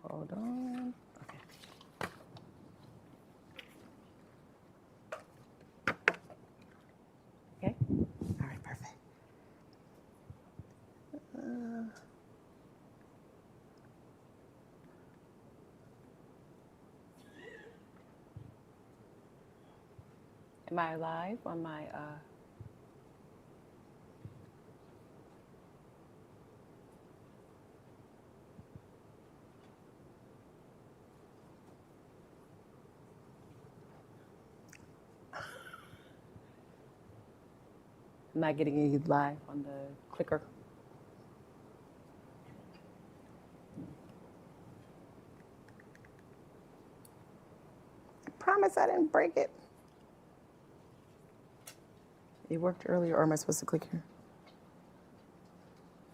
Hold on. Okay. Okay. All right, perfect. Am I live on my am I getting any live on the clicker? I promise I didn't break it. It worked earlier, or am I supposed to click here?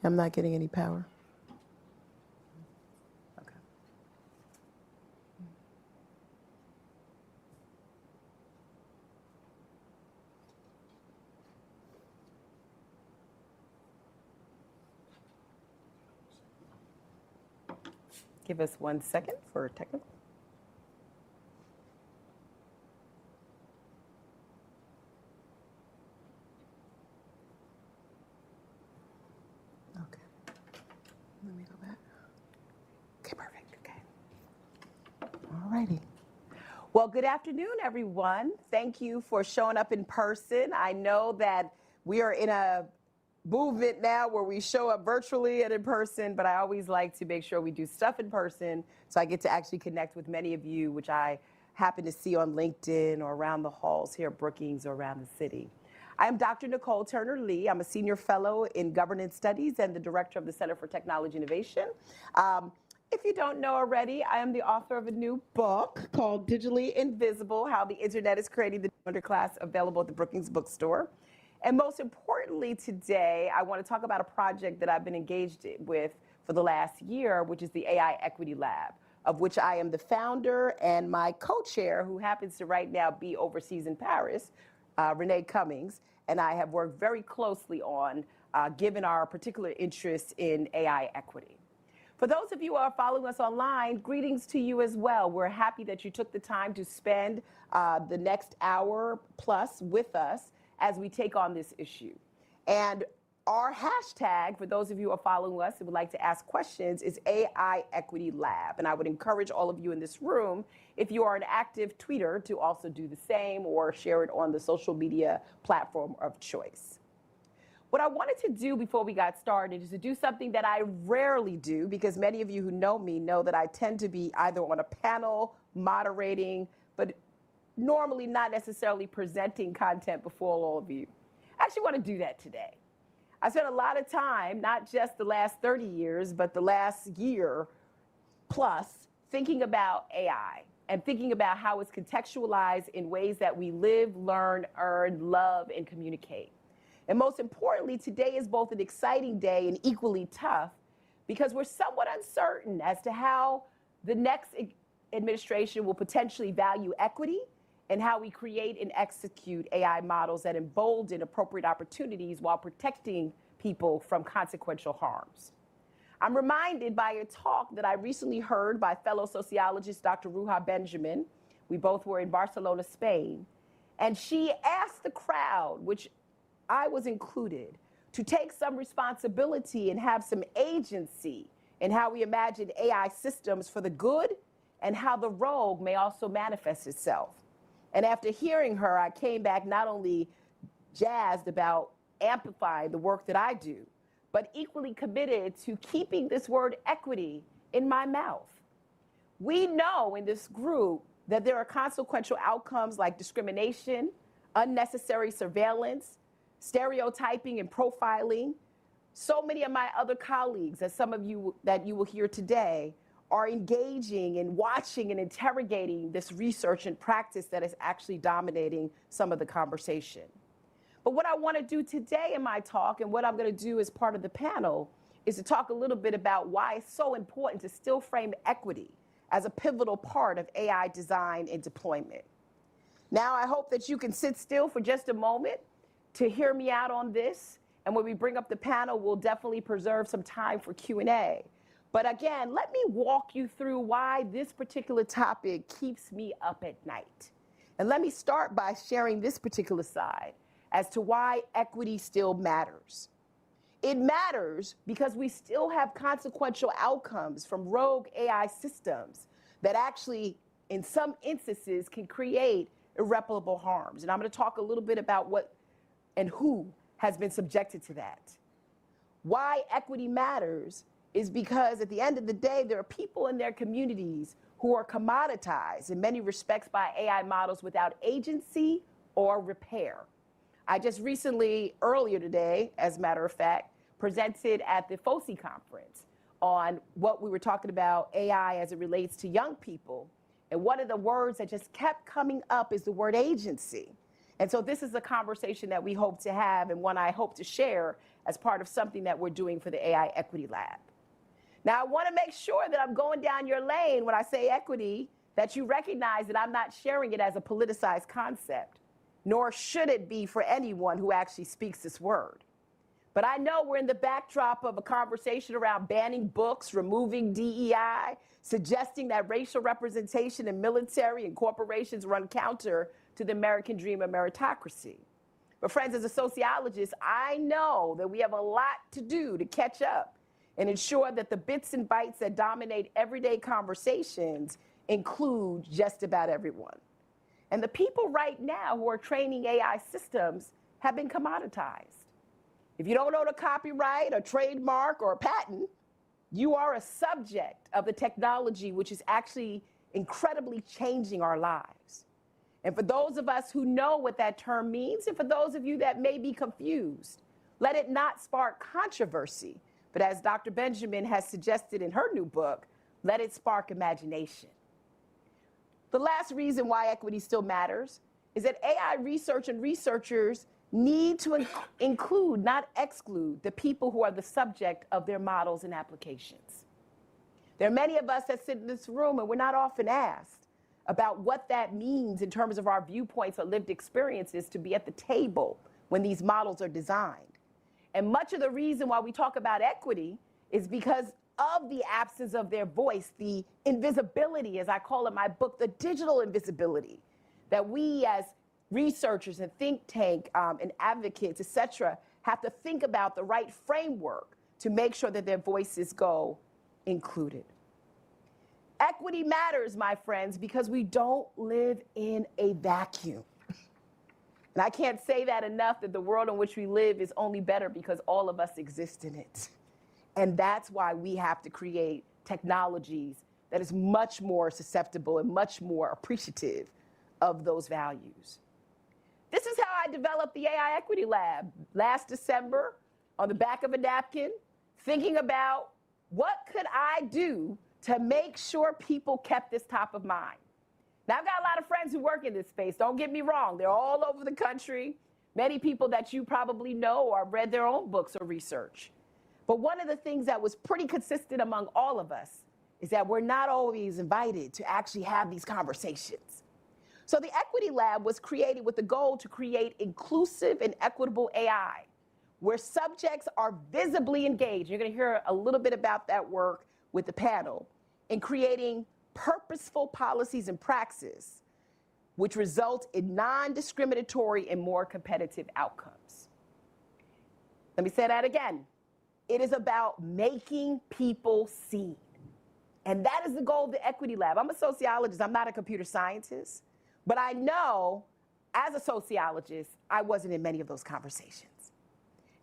I'm not getting any power. Okay. Give us 1 second for technical. Okay. Let me go back. Okay, perfect. Okay. All righty. Well, good afternoon, everyone. Thank you for showing up in person. I know that we are in a movement now where we show up virtually and in person, but I always like to make sure we do stuff in person so I get to actually connect with many of you, which I happen to see on LinkedIn or around the halls here at Brookings or around the city. I am Dr. Nicol Turner Lee. I'm a senior fellow in governance studies and the director of the Center for Technology Innovation. If you don't know already, I am the author of a new book called Digitally Invisible: How the Internet is Creating the Underclass, available at the Brookings bookstore. And most importantly today, I want to talk about a project that I've been engaged with for the last year, which is the AI Equity Lab, of which I am the founder, and my co-chair, who happens to right now be overseas in Paris, Renee Cummings, and I have worked very closely on, given our particular interest in AI equity. For those of you who are following us online, greetings to you as well. We're happy that you took the time to spend the next hour plus with us as we take on this issue. And our hashtag, for those of you who are following us and would like to ask questions, is AI Equity Lab. And I would encourage all of you in this room, if you are an active tweeter, to also do the same or share it on the social media platform of choice. What I wanted to do before we got started is to do something that I rarely do, because many of you who know me know that I tend to be either on a panel, moderating, but normally not necessarily presenting content before all of you. I actually want to do that today. I spent a lot of time, not just the last 30 years, but the last year plus, thinking about AI and thinking about how it's contextualized in ways that we live, learn, earn, love, and communicate. And most importantly, today is both an exciting day and equally tough, because we're somewhat uncertain as to how the next administration will potentially value equity and how we create and execute AI models that embolden appropriate opportunities while protecting people from consequential harms. I'm reminded by a talk that I recently heard by fellow sociologist Dr. Ruha Benjamin. We both were in Barcelona, Spain. And she asked the crowd, which I was included, to take some responsibility and have some agency in how we imagine AI systems for the good and how the rogue may also manifest itself. And after hearing her, I came back not only jazzed about amplifying the work that I do, but equally committed to keeping this word equity in my mouth. We know in this group that there are consequential outcomes like discrimination, unnecessary surveillance, stereotyping and profiling. So many of my other colleagues, as some of you that you will hear today, are engaging and watching and interrogating this research and practice that is actually dominating some of the conversation. But what I want to do today in my talk, and what I'm going to do as part of the panel, is to talk a little bit about why it's so important to still frame equity as a pivotal part of AI design and deployment. Now, I hope that you can sit still for just a moment to hear me out on this. And when we bring up the panel, we'll definitely preserve some time for Q&A. But again, let me walk you through why this particular topic keeps me up at night. And let me start by sharing this particular side as to why equity still matters. It matters because we still have consequential outcomes from rogue AI systems that actually, in some instances, can create irreparable harms. And I'm going to talk a little bit about what and who has been subjected to that. Why equity matters is because at the end of the day, there are people in their communities who are commoditized in many respects by AI models without agency or repair. I just recently, earlier today, as a matter of fact, presented at the FOSI conference on what we were talking about AI as it relates to young people. And one of the words that just kept coming up is the word agency. And so this is a conversation that we hope to have and one I hope to share as part of something that we're doing for the AI Equity Lab. Now, I want to make sure that I'm going down your lane when I say equity, that you recognize that I'm not sharing it as a politicized concept, nor should it be for anyone who actually speaks this word. But I know we're in the backdrop of a conversation around banning books, removing DEI, suggesting that racial representation in military and corporations run counter to the American dream of meritocracy. But friends, as a sociologist, I know that we have a lot to do to catch up and ensure that the bits and bytes that dominate everyday conversations include just about everyone. And the people right now who are training AI systems have been commoditized. If you don't own a copyright, a trademark, or a patent, you are a subject of the technology which is actually incredibly changing our lives. And for those of us who know what that term means, and for those of you that may be confused, let it not spark controversy, but as Dr. Benjamin has suggested in her new book, let it spark imagination. The last reason why equity still matters is that AI research and researchers need to include, not exclude, the people who are the subject of their models and applications. There are many of us that sit in this room and we're not often asked about what that means in terms of our viewpoints or lived experiences to be at the table when these models are designed. And much of the reason why we talk about equity is because of the absence of their voice, the invisibility, as I call it in my book, the digital invisibility, that we as researchers and think tank and advocates, et cetera, have to think about the right framework to make sure that their voices go included. Equity matters, my friends, because we don't live in a vacuum. And I can't say that enough, that the world in which we live is only better because all of us exist in it. And that's why we have to create technologies that is much more susceptible and much more appreciative of those values. This is how I developed the AI Equity Lab last December on the back of a napkin, thinking about what could I do to make sure people kept this top of mind. Now, I've got a lot of friends who work in this space. Don't get me wrong. They're all over the country. Many people that you probably know or read their own books or research. But one of the things that was pretty consistent among all of us is that we're not always invited to actually have these conversations. So the Equity Lab was created with the goal to create inclusive and equitable AI, where subjects are visibly engaged. You're going to hear a little bit about that work with the panel in creating purposeful policies and praxis, which result in non-discriminatory and more competitive outcomes. Let me say that again. It is about making people see. And that is the goal of the Equity Lab. I'm a sociologist, I'm not a computer scientist, but I know as a sociologist, I wasn't in many of those conversations.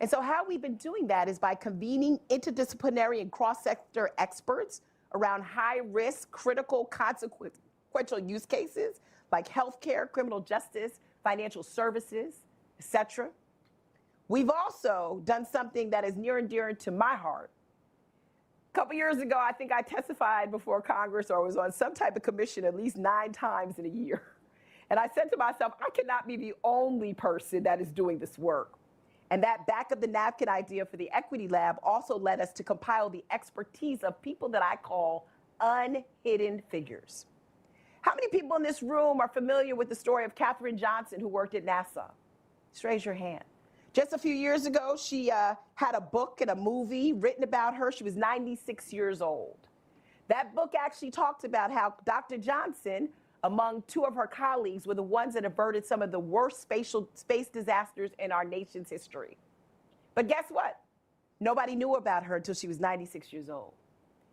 And so how we've been doing that is by convening interdisciplinary and cross-sector experts around high-risk, critical, consequential use cases like healthcare, criminal justice, financial services, et cetera. We've also done something that is near and dear to my heart. A couple years ago, I think I testified before Congress or was on some type of commission at least 9 times in a year. And I said to myself, I cannot be the only person that is doing this work. And that back of the napkin idea for the Equity Lab also led us to compile the expertise of people that I call unhidden figures. How many people in this room are familiar with the story of Katherine Johnson, who worked at NASA? Just raise your hand. Just a few years ago, she had a book and a movie written about her. She was 96 years old. That book actually talked about how Dr. Johnson, among two of her colleagues, were the ones that averted some of the worst space disasters in our nation's history. But guess what? Nobody knew about her until she was 96 years old.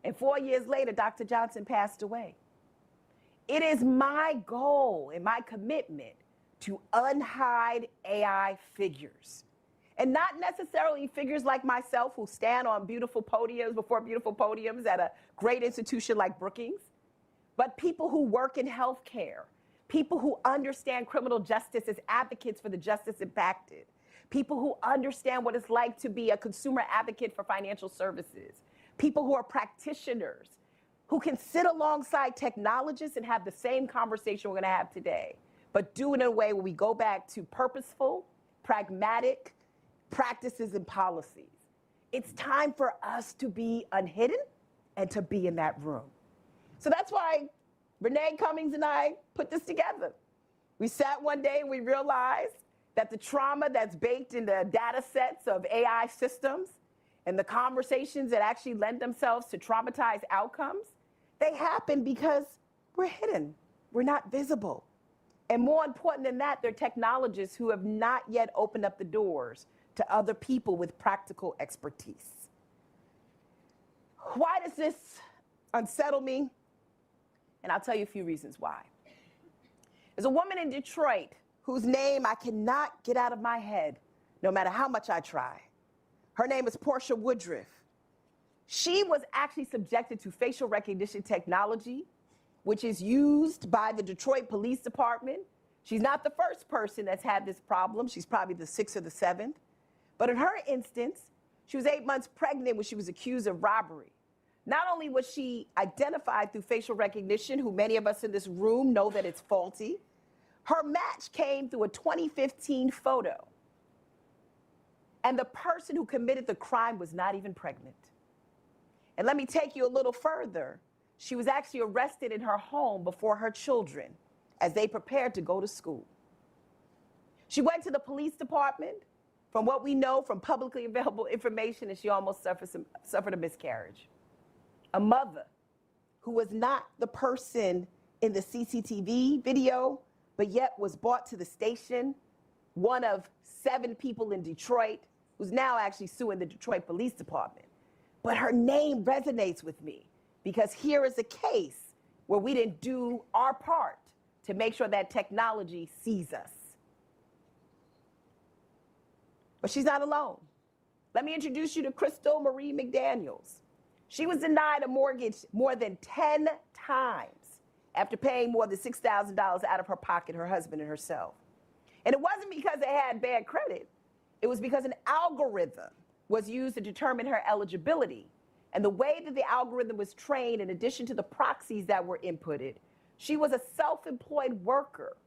And 4 years later, Dr. Johnson passed away. It is my goal and my commitment to unhide AI figures. And not necessarily figures like myself who stand on beautiful podiums before beautiful podiums at a great institution like Brookings, but people who work in healthcare, people who understand criminal justice as advocates for the justice impacted, people who understand what it's like to be a consumer advocate for financial services, people who are practitioners, who can sit alongside technologists and have the same conversation we're going to have today, but do it in a way where we go back to purposeful, pragmatic practices and policies. It's time for us to be unhidden and to be in that room. So that's why Renee Cummings and I put this together. We sat one day and we realized that the trauma that's baked in the data sets of AI systems and the conversations that actually lend themselves to traumatized outcomes, they happen because we're hidden. We're not visible. And more important than that, they're technologists who have not yet opened up the doors to other people with practical expertise. Why does this unsettle me? And I'll tell you a few reasons why. There's a woman in Detroit whose name I cannot get out of my head, no matter how much I try. Her name is Portia Woodruff. She was actually subjected to facial recognition technology, which is used by the Detroit Police Department. She's not the first person that's had this problem. She's probably the 6th or the 7th. But in her instance, she was 8 months pregnant when she was accused of robbery. Not only was she identified through facial recognition, who many of us in this room know that it's faulty, her match came through a 2015 photo. And the person who committed the crime was not even pregnant. And let me take you a little further. She was actually arrested in her home before her children as they prepared to go to school. She went to the police department. From what we know from publicly available information, and she almost suffered a miscarriage. A mother who was not the person in the CCTV video, but yet was brought to the station, one of 7 people in Detroit, who's now actually suing the Detroit Police Department. But her name resonates with me because here is a case where we didn't do our part to make sure that technology sees us. But she's not alone. Let me introduce you to Crystal Marie McDaniels. She was denied a mortgage more than 10 times after paying more than $6,000 out of her pocket, her husband and herself. And it wasn't because they had bad credit. It was because an algorithm was used to determine her eligibility. And the way that the algorithm was trained, in addition to the proxies that were inputted, she was a self-employed worker.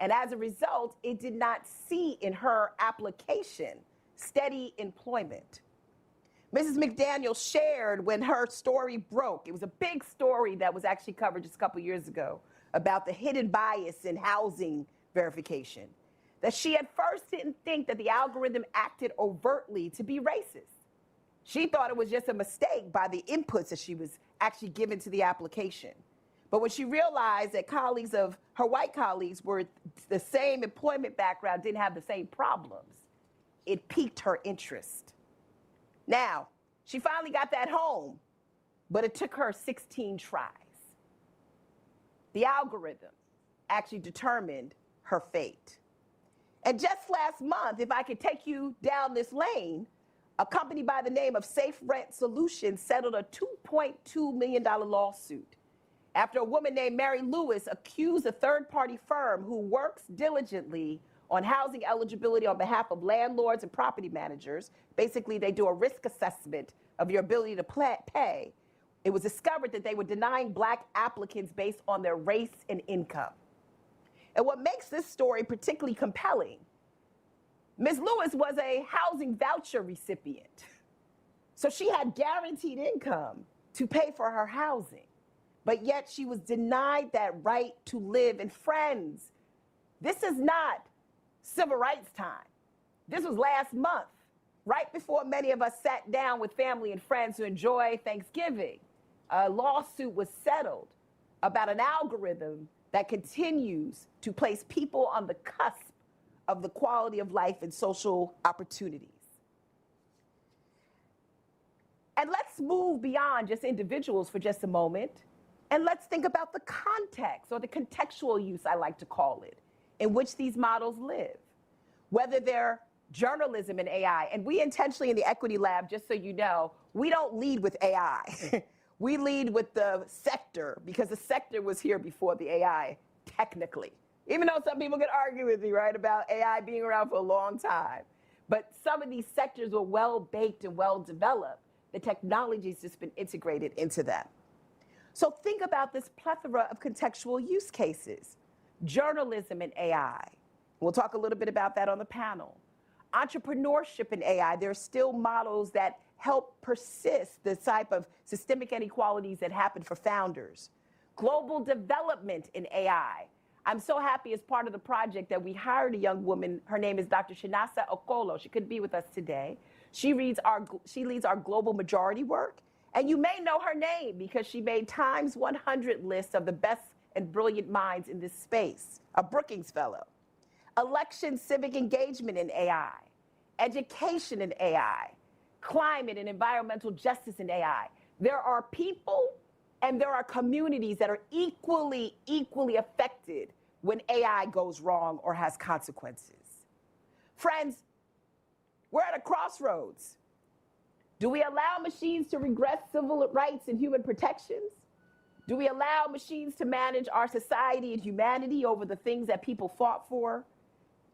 And as a result, it did not see in her application steady employment. Mrs. McDaniel shared when her story broke. It was a big story that was actually covered just a couple years ago about the hidden bias in housing verification. That she at first didn't think that the algorithm acted overtly to be racist. She thought it was just a mistake by the inputs that she was actually given to the application. But when she realized that colleagues of her white colleagues were the same employment background, didn't have the same problems, it piqued her interest. Now, she finally got that home, but it took her 16 tries. The algorithm actually determined her fate. And just last month, if I could take you down this lane, a company by the name of Safe Rent Solutions settled a $2.2 million lawsuit after a woman named Mary Lewis accused a third-party firm who works diligently on housing eligibility on behalf of landlords and property managers. Basically, they do a risk assessment of your ability to pay. It was discovered that they were denying Black applicants based on their race and income. And what makes this story particularly compelling, Ms. Lewis was a housing voucher recipient. So she had guaranteed income to pay for her housing, but yet she was denied that right to live. And friends, this is not civil rights time. This was last month, right before many of us sat down with family and friends to enjoy Thanksgiving. A lawsuit was settled about an algorithm that continues to place people on the cusp of the quality of life and social opportunities. And let's move beyond just individuals for just a moment, and let's think about the context, or the contextual use, I like to call it, in which these models live. Whether they're journalism and AI, and we intentionally in the Equity Lab, just so you know, we don't lead with AI. We lead with the sector, because the sector was here before the AI, technically. Even though some people could argue with me, right, about AI being around for a long time. But some of these sectors were well-baked and well-developed. The technology's just been integrated into them. So think about this plethora of contextual use cases. Journalism and AI. We'll talk a little bit about that on the panel. Entrepreneurship in AI. There are still models that help persist the type of systemic inequalities that happen for founders. Global development in AI. I'm so happy as part of the project that we hired a young woman. Her name is Dr. Shinasa Okolo. She couldn't be with us today. She leads our global majority work. And you may know her name because she made Time's 100 list of the best and brilliant minds in this space, a Brookings fellow. Election civic engagement in AI, education in AI, climate and environmental justice in AI. There are people and there are communities that are equally affected when AI goes wrong or has consequences. Friends, we're at a crossroads. Do we allow machines to regress civil rights and human protections? Do we allow machines to manage our society and humanity over the things that people fought for?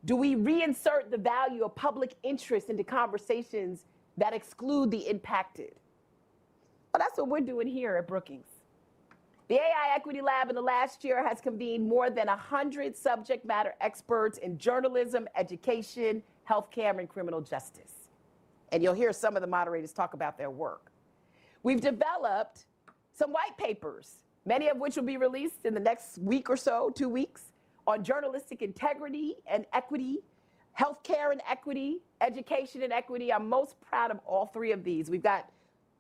Do we reinsert the value of public interest into conversations that exclude the impacted? Well, that's what we're doing here at Brookings. The AI Equity Lab in the last year has convened more than 100 subject matter experts in journalism, education, healthcare, and criminal justice. And you'll hear some of the moderators talk about their work. We've developed some white papers, many of which will be released in the next week or so, 2 weeks, on journalistic integrity and equity, healthcare and equity, education and equity. I'm most proud of all three of these. We've got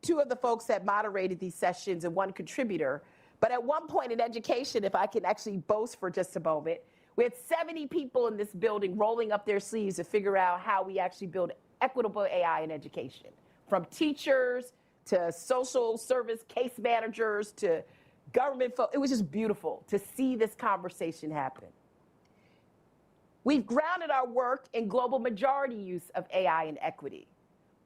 two of the folks that moderated these sessions and one contributor. But at one point in education, if I can actually boast for just a moment, we had 70 people in this building rolling up their sleeves to figure out how we actually build equitable AI in education, from teachers to social service case managers to government folks. It was just beautiful to see this conversation happen. We've grounded our work in global majority use of AI and equity.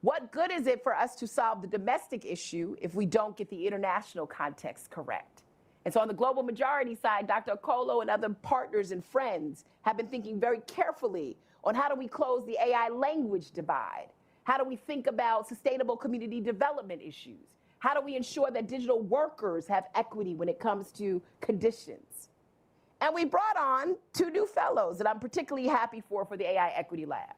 What good is it for us to solve the domestic issue if we don't get the international context correct? And so on the global majority side, Dr. Okolo and other partners and friends have been thinking very carefully on how do we close the AI language divide? How do we think about sustainable community development issues? How do we ensure that digital workers have equity when it comes to conditions? And we brought on two new fellows that I'm particularly happy for the AI Equity Lab.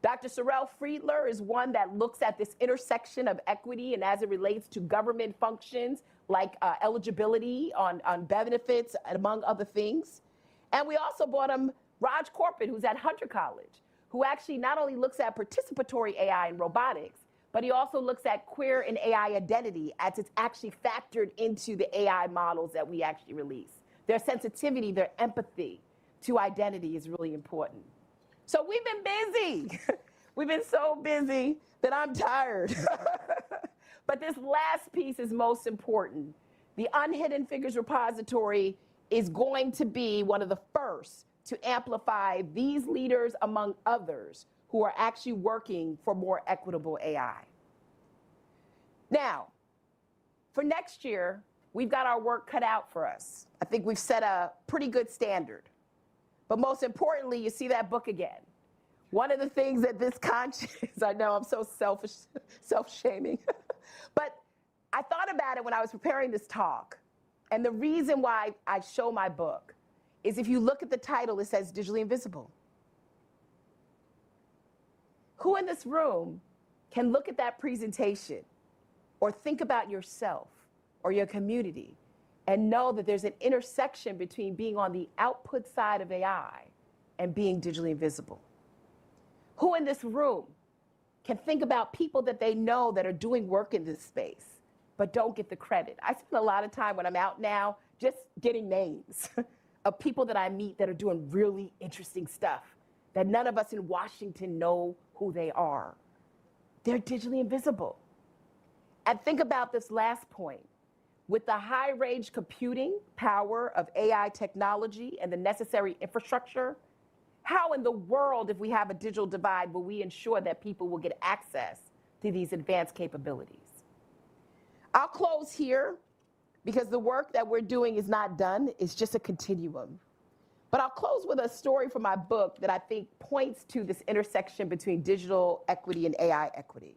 Dr. Sorrel Friedler is one that looks at this intersection of equity and as it relates to government functions like eligibility on benefits, among other things. And we also brought him Raj Korpin, who's at Hunter College, who actually not only looks at participatory AI and robotics, but he also looks at queer and AI identity as it's actually factored into the AI models that we actually release. Their sensitivity, their empathy to identity is really important. So we've been busy. We've been so busy that I'm tired. But this last piece is most important. The Unhidden Figures Repository is going to be one of the first to amplify these leaders, among others, who are actually working for more equitable AI. Now, for next year, we've got our work cut out for us. I think we've set a pretty good standard. But most importantly, you see that book again. One of the things that this conscience, I know I'm so selfish, self-shaming, but I thought about it when I was preparing this talk. And the reason why I show my book is if you look at the title, it says Digitally Invisible. Who in this room can look at that presentation or think about yourself or your community and know that there's an intersection between being on the output side of AI and being digitally invisible? Who in this room can think about people that they know that are doing work in this space, but don't get the credit? I spend a lot of time when I'm out now just getting names of people that I meet that are doing really interesting stuff that none of us in Washington know who they are. They're digitally invisible. And think about this last point. With the high-range computing power of AI technology and the necessary infrastructure, how in the world, if we have a digital divide, will we ensure that people will get access to these advanced capabilities? I'll close here because the work that we're doing is not done. It's just a continuum. But I'll close with a story from my book that I think points to this intersection between digital equity and AI equity.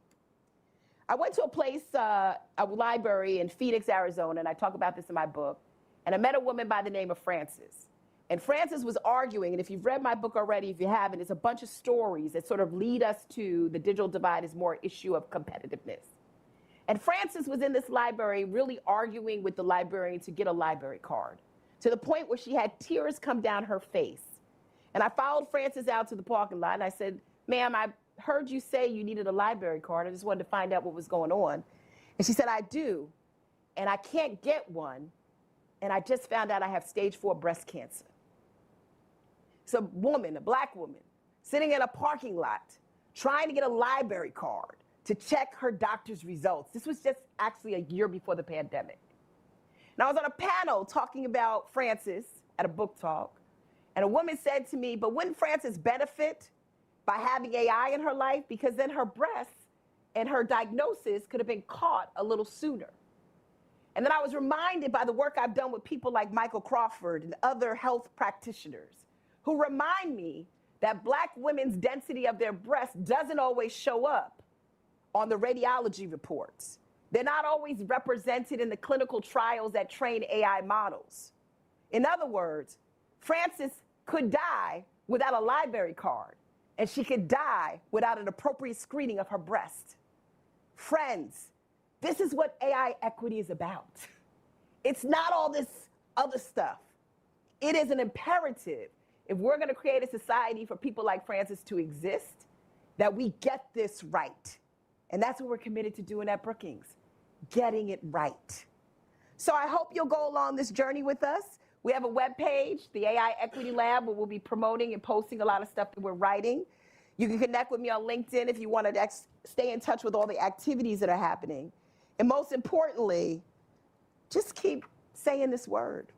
I went to a place, a library in Phoenix, Arizona, and I talk about this in my book, and I met a woman by the name of Frances. And Frances was arguing, and if you've read my book already, if you haven't, it's a bunch of stories that sort of lead us to the digital divide as more issue of competitiveness. And Frances was in this library really arguing with the librarian to get a library card, to the point where she had tears come down her face. And I followed Frances out to the parking lot, and I said, "Ma'am, I heard you say you needed a library card. I just wanted to find out what was going on." And she said, "I do, and I can't get one, and I just found out I have stage 4 breast cancer." It's a woman, a black woman, sitting in a parking lot, trying to get a library card to check her doctor's results. This was just actually a year before the pandemic. And I was on a panel talking about Frances at a book talk, and a woman said to me, "But wouldn't Frances benefit by having AI in her life? Because then her breasts and her diagnosis could have been caught a little sooner." And then I was reminded by the work I've done with people like Michael Crawford and other health practitioners who remind me that Black women's density of their breasts doesn't always show up on the radiology reports. They're not always represented in the clinical trials that train AI models. In other words, Frances could die without a library card, and she could die without an appropriate screening of her breast. Friends, this is what AI equity is about. It's not all this other stuff. It is an imperative, if we're going to create a society for people like Frances to exist, that we get this right. And that's what we're committed to doing at Brookings, getting it right. So I hope you'll go along this journey with us. We have a webpage, the AI Equity Lab, where we'll be promoting and posting a lot of stuff that we're writing. You can connect with me on LinkedIn if you want to stay in touch with all the activities that are happening. And most importantly, just keep saying this word.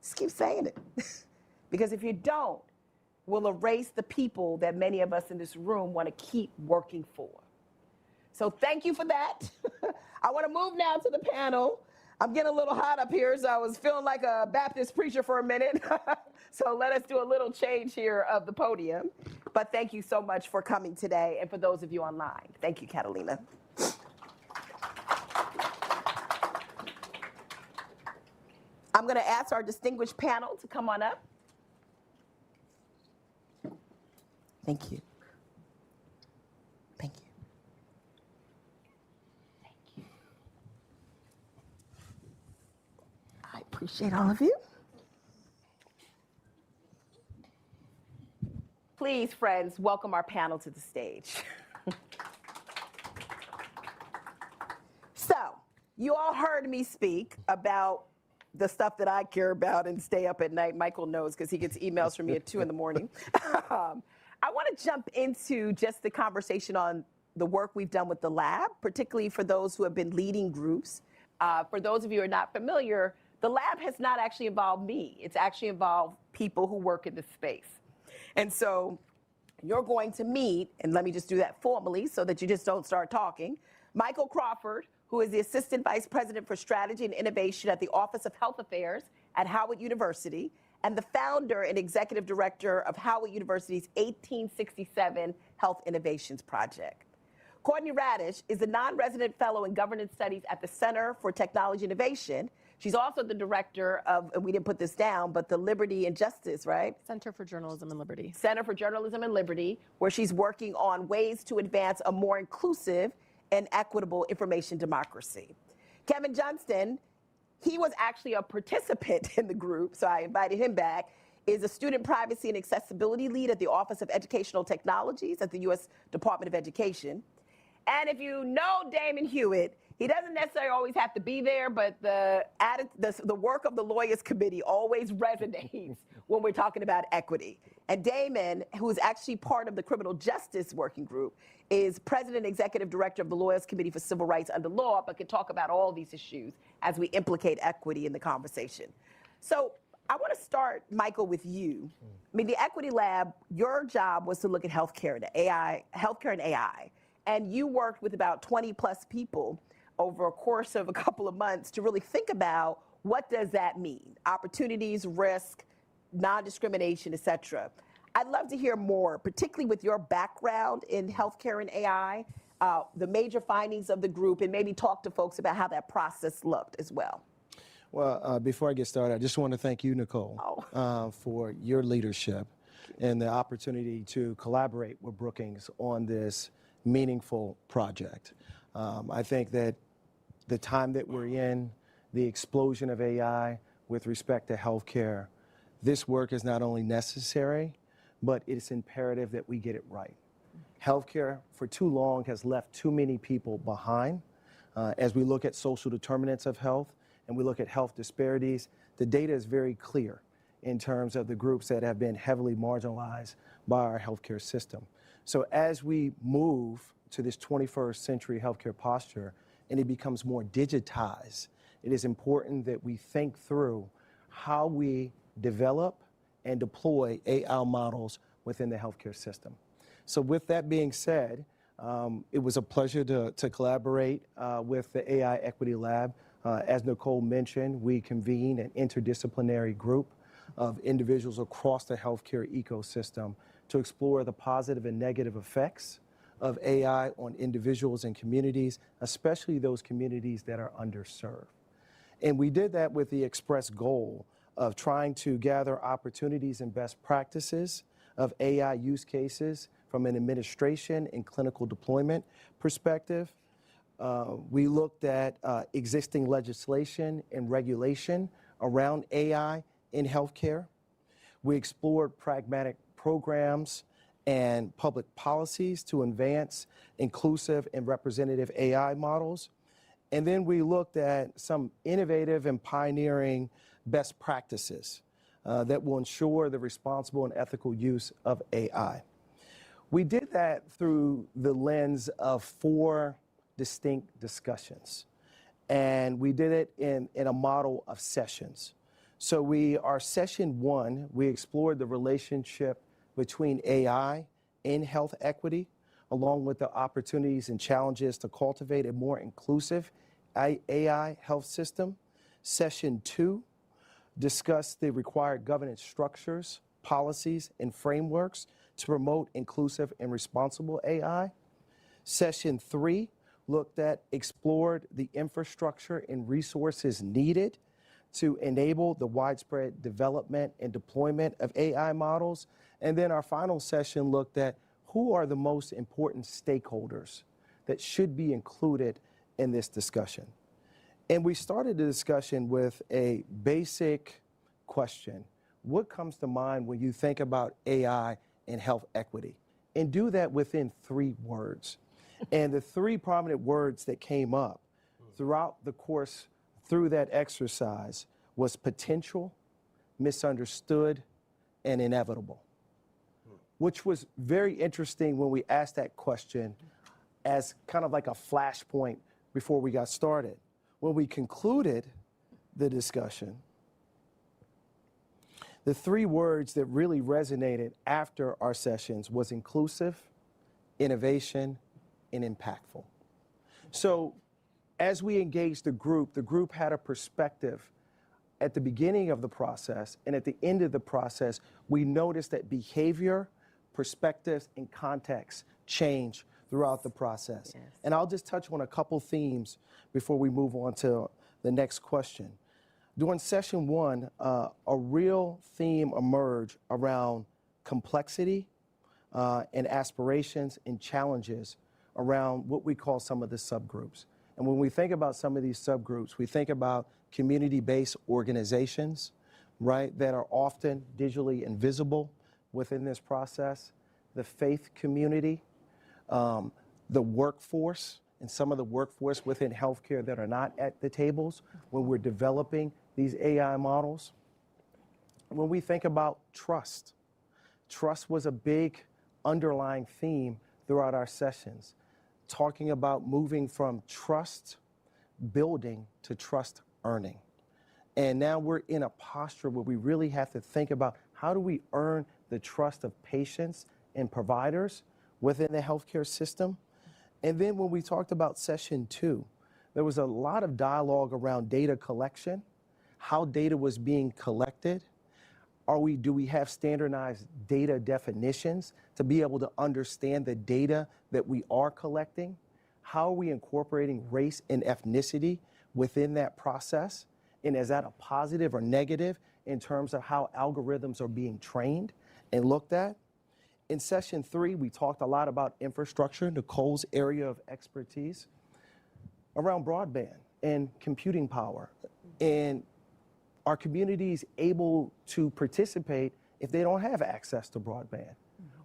Just keep saying it. Because if you don't, we'll erase the people that many of us in this room want to keep working for. So thank you for that. I want to move now to the panel. I'm getting a little hot up here, so I was feeling like a Baptist preacher for a minute. So let us do a little change here of the podium. But thank you so much for coming today, and for those of you online. Thank you, Catalina. I'm going to ask our distinguished panel to come on up. Thank you. Thank you. Thank you. I appreciate all of you. Please, friends, welcome our panel to the stage. So, you all heard me speak about the stuff that I care about and stay up at night. Michael knows because he gets emails from me at 2 in the morning. I want to jump into just the conversation on the work we've done with the lab, particularly for those who have been leading groups. For those of you who are not familiar, the lab has not actually involved me. It's actually involved people who work in this space. And so you're going to meet, and let me just do that formally so that you just don't start talking, Michael Crawford, who is the Assistant Vice President for Strategy and Innovation at the Office of Health Affairs at Howard University, and the founder and executive director of Howard University's 1867 Health Innovations Project. Courtney Radish is a non-resident fellow in governance studies at the Center for Technology Innovation. She's also the director of, and we didn't put this down, but the Liberty and Justice, right? Center for Journalism and Liberty. Center for Journalism and Liberty, where she's working on ways to advance a more inclusive and equitable information democracy. Kevin Johnston, he was actually a participant in the group, so I invited him back, is a student privacy and accessibility lead at the Office of Educational Technologies at the U.S. Department of Education. And if you know Damon Hewitt, he doesn't necessarily always have to be there, but the work of the Lawyers Committee always resonates when we're talking about equity. And Damon, who is actually part of the Criminal Justice Working Group, is President and Executive Director of the Lawyers Committee for Civil Rights Under Law, but can talk about all these issues as we implicate equity in the conversation. So I want to start, Michael, with you. I mean, the Equity Lab, your job was to look at healthcare and AI. And you worked with about 20 plus people over a course of a couple of months to really think about what does that mean? Opportunities, risk, non-discrimination, et cetera. I'd love to hear more, particularly with your background in healthcare and AI, the major findings of the group, and maybe talk to folks about how that process looked as well. Well, before I get started, I just want to thank you, Nicole, for your leadership and the opportunity to collaborate with Brookings on this meaningful project. I think that the time that we're in, the explosion of AI with respect to healthcare, this work is not only necessary, but it's imperative that we get it right. Healthcare for too long has left too many people behind. As we look at social determinants of health and we look at health disparities, the data is very clear in terms of the groups that have been heavily marginalized by our healthcare system. So as we move to this 21st century healthcare posture and it becomes more digitized, it is important that we think through how we develop and deploy AI models within the healthcare system. So with that being said, it was a pleasure to collaborate with the AI Equity Lab. As Nicole mentioned, we convened an interdisciplinary group of individuals across the healthcare ecosystem to explore the positive and negative effects of AI on individuals and communities, especially those communities that are underserved. And we did that with the express goal of trying to gather opportunities and best practices of AI use cases from an administration and clinical deployment perspective. We looked at existing legislation and regulation around AI in healthcare. We explored pragmatic programs and public policies to advance inclusive and representative AI models. And then we looked at some innovative and pioneering best practices that will ensure the responsible and ethical use of AI. We did that through the lens of 4 distinct discussions. And we did it in a model of sessions. So our session 1, we explored the relationship between AI and health equity, along with the opportunities and challenges to cultivate a more inclusive AI health system. Session 2 discussed the required governance structures, policies, and frameworks to promote inclusive and responsible AI. Session 3 explored the infrastructure and resources needed to enable the widespread development and deployment of AI models. And then our final session looked at who are the most important stakeholders that should be included in this discussion. And we started the discussion with a basic question. What comes to mind when you think about AI and health equity? And do that within 3 words. And the 3 prominent words that came up throughout the course, through that exercise, was potential, misunderstood, and inevitable, which was very interesting when we asked that question as kind of like a flashpoint before we got started. When we concluded the discussion, the 3 words that really resonated after our sessions was inclusive, innovation, and impactful. So as we engaged the group had a perspective at the beginning of the process, and at the end of the process, we noticed that behavior, perspectives, and context change throughout the process. Yes. And I'll just touch on a couple themes before we move on to the next question. During session 1, a real theme emerged around complexity and aspirations and challenges around what we call some of the subgroups. And when we think about some of these subgroups, we think about community-based organizations, right, that are often digitally invisible within this process, the faith community, the workforce, and some of the workforce within healthcare that are not at the tables when we're developing these AI models. When we think about trust, trust was a big underlying theme throughout our sessions, talking about moving from trust building to trust earning. And now we're in a posture where we really have to think about how do we earn the trust of patients and providers within the healthcare system. And then when we talked about session 2, there was a lot of dialogue around data collection, how data was being collected. Do we have standardized data definitions to be able to understand the data that we are collecting? How are we incorporating race and ethnicity within that process? And is that a positive or negative in terms of how algorithms are being trained and looked at? In session 3, we talked a lot about infrastructure, Nicol's area of expertise, around broadband and computing power. And are communities able to participate if they don't have access to broadband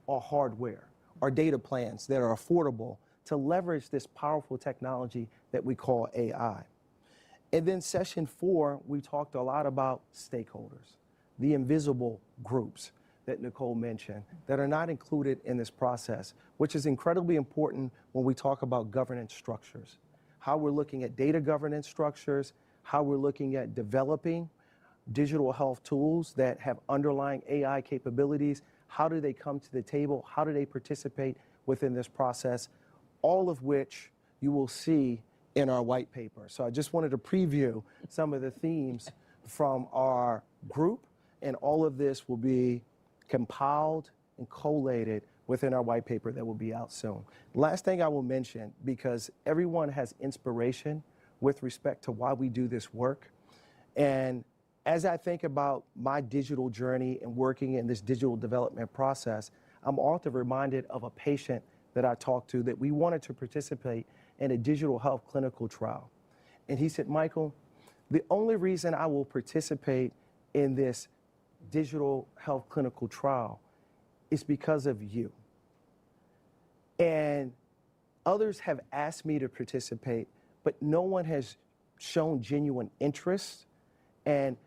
or hardware or data plans that are affordable to leverage this powerful technology that we call AI? And then session 4, we talked a lot about stakeholders, the invisible groups that Nicol mentioned that are not included in this process, which is incredibly important when we talk about governance structures, how we're looking at data governance structures, how we're looking at developing digital health tools that have underlying AI capabilities. How do they come to the table? How do they participate within this process? All of which you will see in our white paper. So I just wanted to preview some of the themes from our group, and all of this will be compiled and collated within our white paper that will be out soon. Last thing I will mention, because everyone has inspiration with respect to why we do this work, and as I think about my digital journey and working in this digital development process, I'm often reminded of a patient that I talked to that we wanted to participate in a digital health clinical trial. And he said, Michael, the only reason I will participate in this digital health clinical trial is because of you. And others have asked me to participate, but no one has shown genuine interest and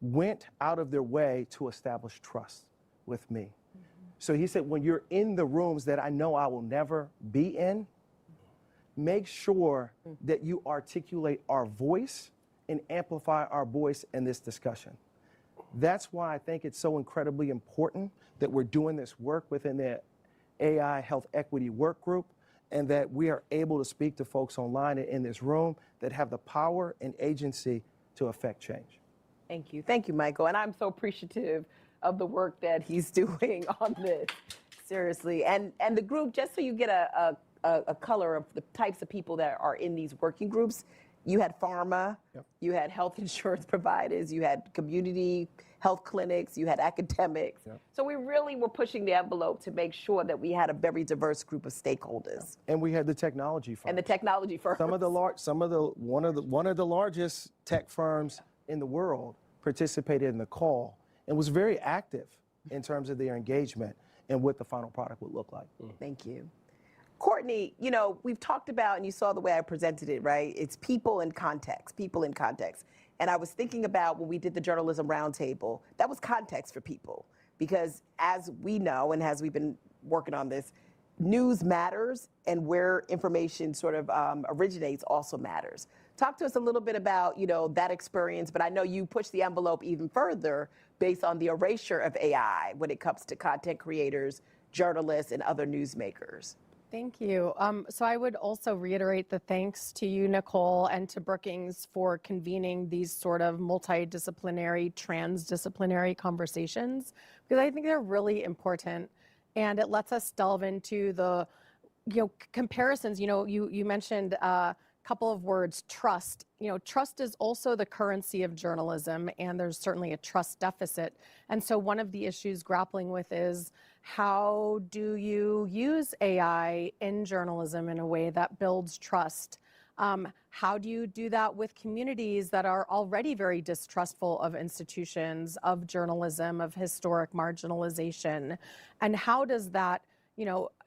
went out of their way to establish trust with me. So he said, when you're in the rooms that I know I will never be in, make sure that you articulate our voice and amplify our voice in this discussion. That's why I think it's so incredibly important that we're doing this work within the AI Health Equity Work Group, and that we are able to speak to folks online and in this room that have the power and agency to affect change. Thank you. Thank you, Michael. And I'm so appreciative of the work that he's doing on this, seriously. And the group, just so you get a color of the types of people that are in these working groups, you had pharma, yep. You had health insurance providers, you had community health clinics, you had academics. Yep. So we really were pushing the envelope to make sure that we had a very diverse group of stakeholders. And we had the technology firms. And the technology firms. One of the largest tech firms in the world participated in the call and was very active in terms of their engagement and what the final product would look like. Thank you. Courtney, you know, we've talked about, and you saw the way I presented it, right? It's people in context, people in context. And I was thinking about when we did the journalism roundtable, that was context for people. Because as we know, and as we've been working on this, news matters, and where information sort of originates also matters. Talk to us a little bit about, you know, that experience, but I know you pushed the envelope even further based on the erasure of AI when it comes to content creators, journalists, and other newsmakers. Thank you. So I would also reiterate the thanks to you, Nicol, and to Brookings for convening these sort of multidisciplinary, transdisciplinary conversations, because I think they're really important, and it lets us delve into the, comparisons. You mentioned couple of words, trust. Trust is also the currency of journalism, and there's certainly a trust deficit. And so one of the issues grappling with is, how do you use AI in journalism in a way that builds trust? How do you do that with communities that are already very distrustful of institutions, of journalism, of historic marginalization? And how does that,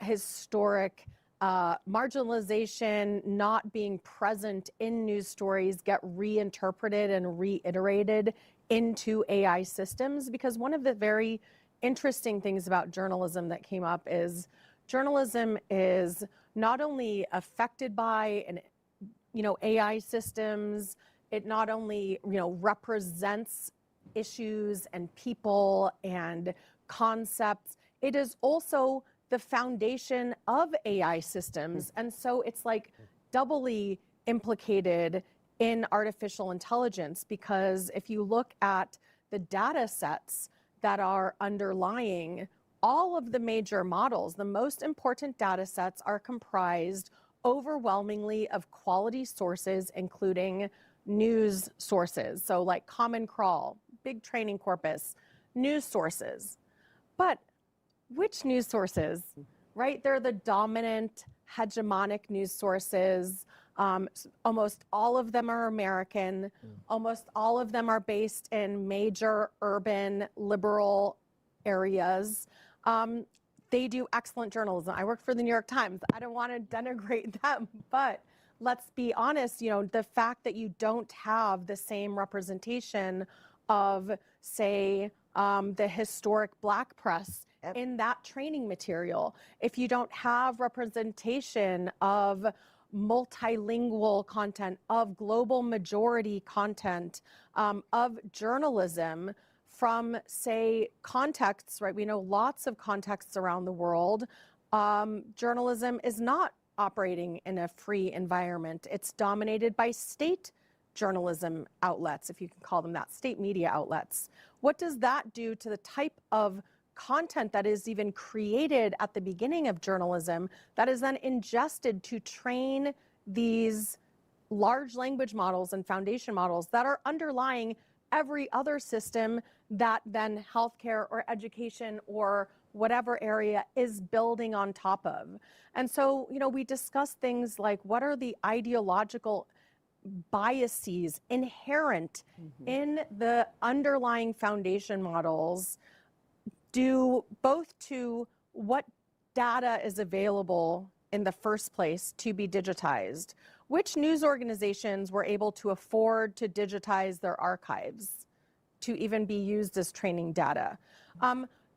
historic marginalization, not being present in news stories, get reinterpreted and reiterated into AI systems? Because one of the very interesting things about journalism that came up is journalism is not only affected by and AI systems. It not only represents issues and people and concepts. It is also the foundation of AI systems, and so it's like doubly implicated in artificial intelligence, because if you look at the data sets that are underlying all of the major models, the most important data sets are comprised overwhelmingly of quality sources, including news sources. So like Common Crawl, big training corpus, news sources. But which news sources, right? They're the dominant hegemonic news sources. Almost all of them are American. Almost all of them are based in major urban liberal areas. They do excellent journalism. I work for the New York Times. I don't want to denigrate them, but let's be honest, the fact that you don't have the same representation of, say, the historic Black press in that training material, if you don't have representation of multilingual content, of global majority content, of journalism from, say, contexts, right? We know lots of contexts around the world. Journalism is not operating in a free environment. It's dominated by state journalism outlets, if you can call them that, state media outlets. What does that do to the type of content that is even created at the beginning of journalism that is then ingested to train these large language models and foundation models that are underlying every other system that then healthcare or education or whatever area is building on top of? And so, we discuss things like, what are the ideological biases inherent in the underlying foundation models, due both to what data is available in the first place to be digitized, which news organizations were able to afford to digitize their archives to even be used as training data.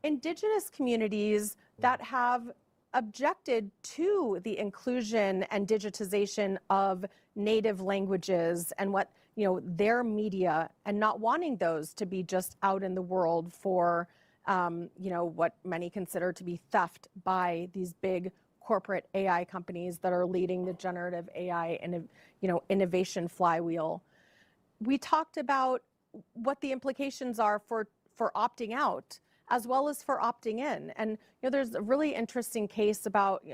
Indigenous communities that have objected to the inclusion and digitization of native languages and what, their media, and not wanting those to be just out in the world for, what many consider to be theft by these big corporate AI companies that are leading the generative AI and, innovation flywheel. We talked about what the implications are for opting out as well as for opting in. And there's a really interesting case about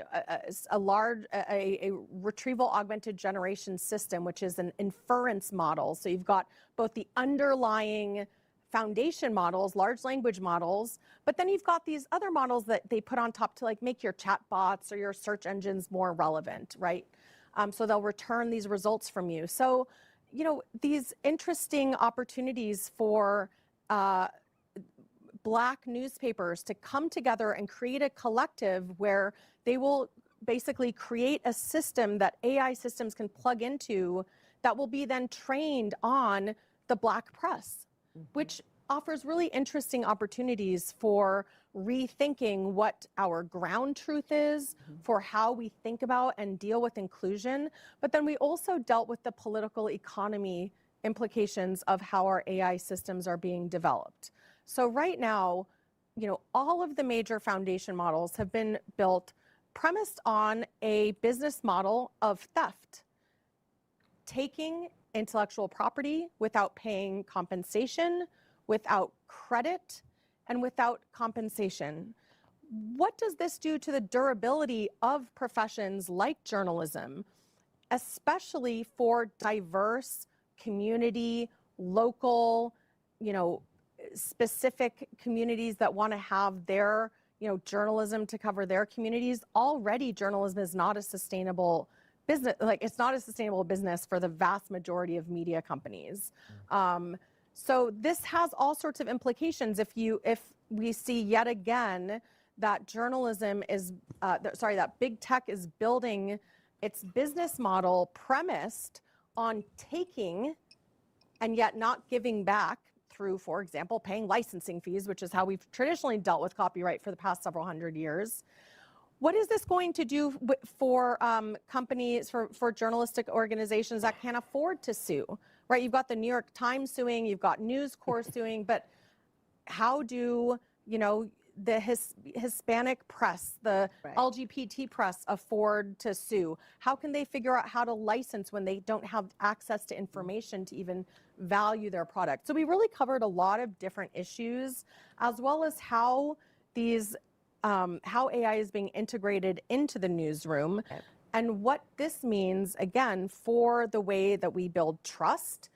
a retrieval augmented generation system, which is an inference model. So you've got both the underlying foundation models, large language models, but then you've got these other models that they put on top to like make your chat bots or your search engines more relevant, right? So they'll return these results from you. So, these interesting opportunities for Black newspapers to come together and create a collective where they will basically create a system that AI systems can plug into that will be then trained on the Black press, which offers really interesting opportunities for rethinking what our ground truth is, for how we think about and deal with inclusion. But then we also dealt with the political economy implications of how our AI systems are being developed. So right now, all of the major foundation models have been built premised on a business model of theft, taking intellectual property without paying compensation, without credit, and without compensation. What does this do to the durability of professions like journalism, especially for diverse community, local, specific communities that want to have their, journalism to cover their communities? Already journalism is not a sustainable business, like it's not a sustainable business for the vast majority of media companies. So this has all sorts of implications. If we see yet again that journalism is, that big tech is building its business model premised on taking and yet not giving back through, for example, paying licensing fees, which is how we've traditionally dealt with copyright for the past several hundred years. What is this going to do for companies, for journalistic organizations that can't afford to sue, right? You've got the New York Times suing, you've got News Corp suing, but how do, the Hispanic press, the LGBT press afford to sue? How can they figure out how to license when they don't have access to information to even value their product? So we really covered a lot of different issues, as well as how how AI is being integrated into the newsroom, and what this means, again, for the way that we build trust,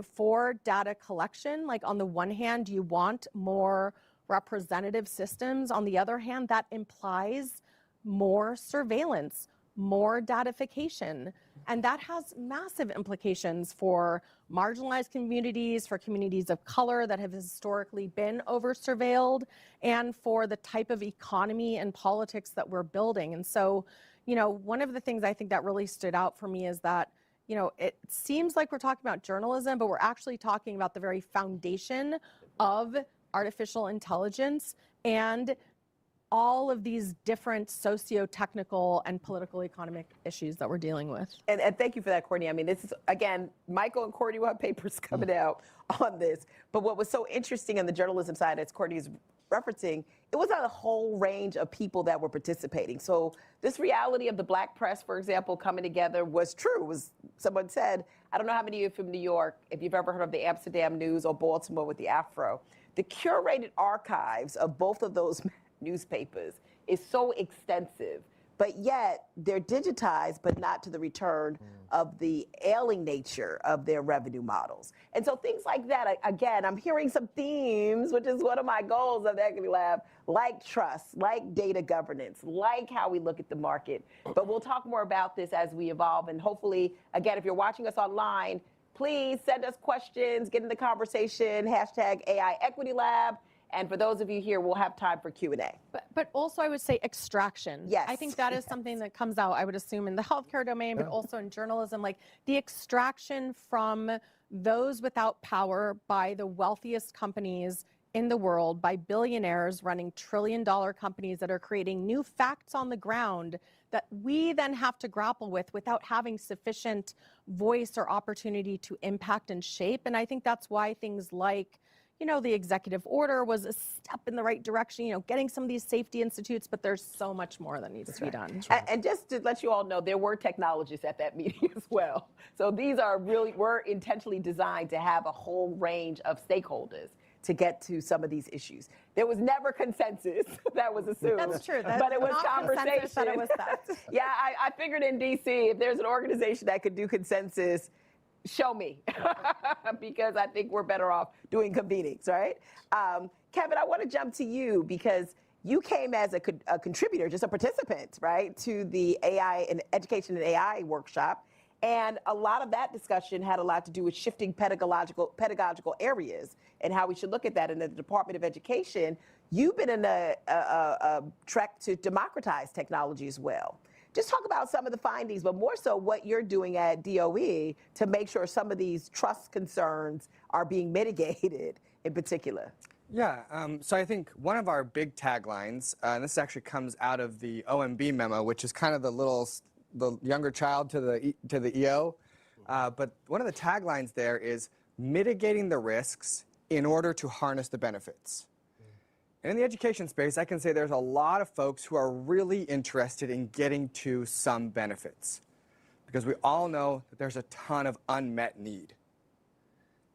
for data collection. Like, on the one hand, you want more representative systems. On the other hand, that implies more surveillance, more datification. And that has massive implications for marginalized communities, for communities of color that have historically been over-surveilled, and for the type of economy and politics that we're building. And so, one of the things I think that really stood out for me is that, it seems like we're talking about journalism, but we're actually talking about the very foundation of artificial intelligence and all of these different socio-technical and political economic issues that we're dealing with. And thank you for that, Courtney. I mean, this is, again, Michael and Courtney will have papers coming out on this. But what was so interesting on the journalism side, as Courtney is referencing, it was a whole range of people that were participating. So this reality of the black press, for example, coming together was true. Someone said, I don't know how many of you are from New York, if you've ever heard of the Amsterdam News or Baltimore with the Afro. The curated archives of both of those newspapers is so extensive, but yet they're digitized, but not to the return of the ailing nature of their revenue models. And so things like that, again, I'm hearing some themes, which is one of my goals of the Equity Lab, like trust, like data governance, like how we look at the market. But we'll talk more about this as we evolve. And hopefully, again, if you're watching us online, please send us questions, get in the conversation, hashtag AI Equity Lab. And for those of you here, we'll have time for Q&A. But also, I would say extraction. Yes. I think that is something that comes out, I would assume, in the healthcare domain, but also in journalism, like the extraction from those without power by the wealthiest companies in the world, by billionaires running trillion-dollar companies that are creating new facts on the ground that we then have to grapple with without having sufficient voice or opportunity to impact and shape. And I think that's why things like, the executive order was a step in the right direction, getting some of these safety institutes, but there's so much more that needs to be done. And just to let you all know, there were technologists at that meeting as well. So these were intentionally designed to have a whole range of stakeholders to get to some of these issues. There was never consensus that was assumed. That's true. But it was conversation. That it was that. Yeah, I figured in DC, if there's an organization that could do consensus, show me, because I think we're better off doing convenings, right? Kevin, I want to jump to you because you came as a contributor, just a participant, right, to the AI and Education and AI workshop. And a lot of that discussion had a lot to do with shifting pedagogical areas and how we should look at that in the Department of Education. You've been in a trek to democratize technology as well. Just talk about some of the findings, but more so what you're doing at DOE to make sure some of these trust concerns are being mitigated in particular. Yeah, so I think one of our big taglines, and this actually comes out of the OMB memo, which is kind of the younger child to the EO, but one of the taglines there is mitigating the risks in order to harness the benefits. And in the education space, I can say there's a lot of folks who are really interested in getting to some benefits, because we all know that there's a ton of unmet need.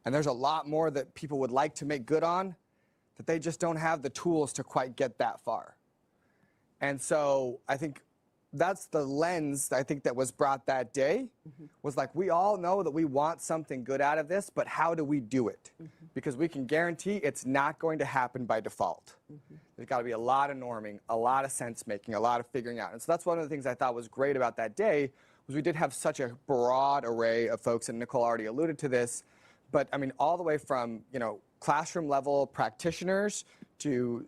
And there's a lot more that people would like to make good on that they just don't have the tools to quite get that far. And so I think that's the lens I think that was brought that day, was like, we all know that we want something good out of this, but how do we do it? Because we can guarantee it's not going to happen by default. There's got to be a lot of norming, a lot of sense making, a lot of figuring out. And so that's one of the things I thought was great about that day, was we did have such a broad array of folks, and Nicole already alluded to this, but I mean, all the way from, classroom level practitioners to,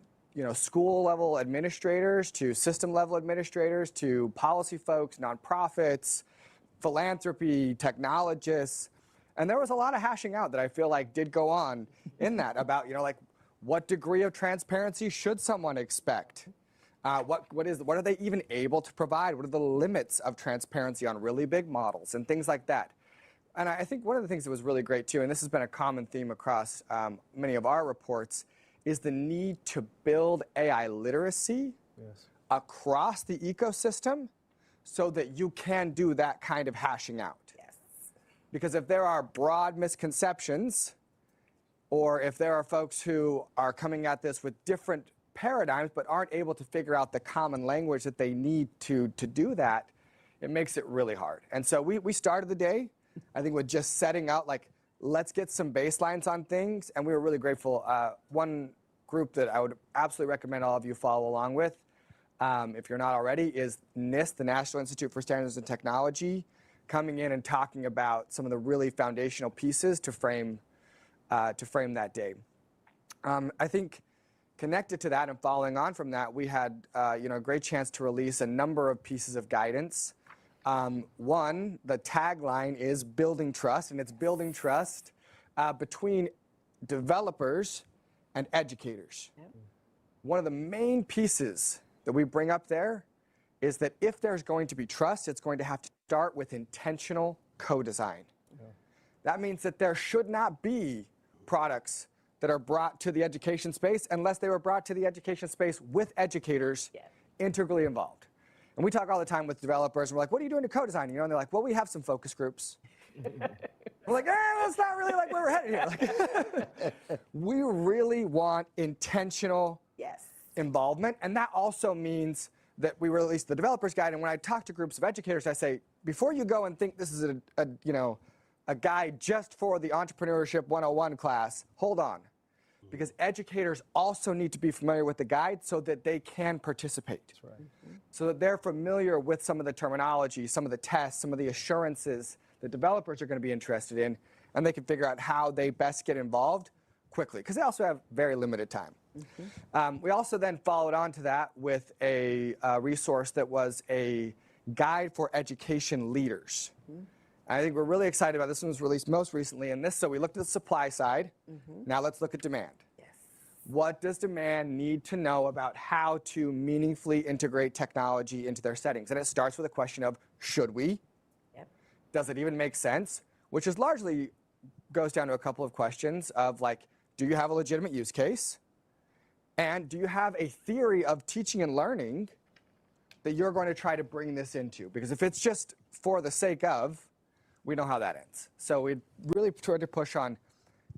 school level administrators to system level administrators to policy folks, nonprofits, philanthropy, technologists. And there was a lot of hashing out that I feel like did go on in that about, like what degree of transparency should someone expect? What are they even able to provide? What are the limits of transparency on really big models and things like that? And I think one of the things that was really great too, and this has been a common theme across many of our reports, is the need to build AI literacy across the ecosystem so that you can do that kind of hashing out. Yes. Because if there are broad misconceptions, or if there are folks who are coming at this with different paradigms but aren't able to figure out the common language that they need to do that, it makes it really hard. And so we started the day, I think, with just setting out, like, let's get some baselines on things, and we were really grateful. One group that I would absolutely recommend all of you follow along with, if you're not already, is NIST, the National Institute for Standards and Technology, coming in and talking about some of the really foundational pieces to frame that day. I think connected to that and following on from that, we had a great chance to release a number of pieces of guidance. One, the tagline is building trust, and it's building trust between developers and educators. Yep. One of the main pieces that we bring up there is that if there's going to be trust, it's going to have to start with intentional co-design. Yeah. That means that there should not be products that are brought to the education space unless they were brought to the education space with educators integrally involved. And we talk all the time with developers, and we're like, what are you doing to co-design? And they're like, well, we have some focus groups. We're like, that's not really like where we're headed here. Like, we really want intentional involvement, and that also means that we release the developer's guide, and when I talk to groups of educators, I say, before you go and think this is a guide just for the Entrepreneurship 101 class, hold on. Because educators also need to be familiar with the guide so that they can participate. That's right. So that they're familiar with some of the terminology, some of the tests, some of the assurances that developers are going to be interested in, and they can figure out how they best get involved quickly, because they also have very limited time. We also then followed on to that with a resource that was a guide for education leaders. I think we're really excited about this. One was released most recently in this. So we looked at the supply side. Now let's look at demand. Yes. What does demand need to know about how to meaningfully integrate technology into their settings? And it starts with a question of, should we? Yep. Does it even make sense? Which is largely goes down to a couple of questions of, like, do you have a legitimate use case? And do you have a theory of teaching and learning that you're going to try to bring this into? Because if it's just for the sake of, we know how that ends. So we really tried to push on,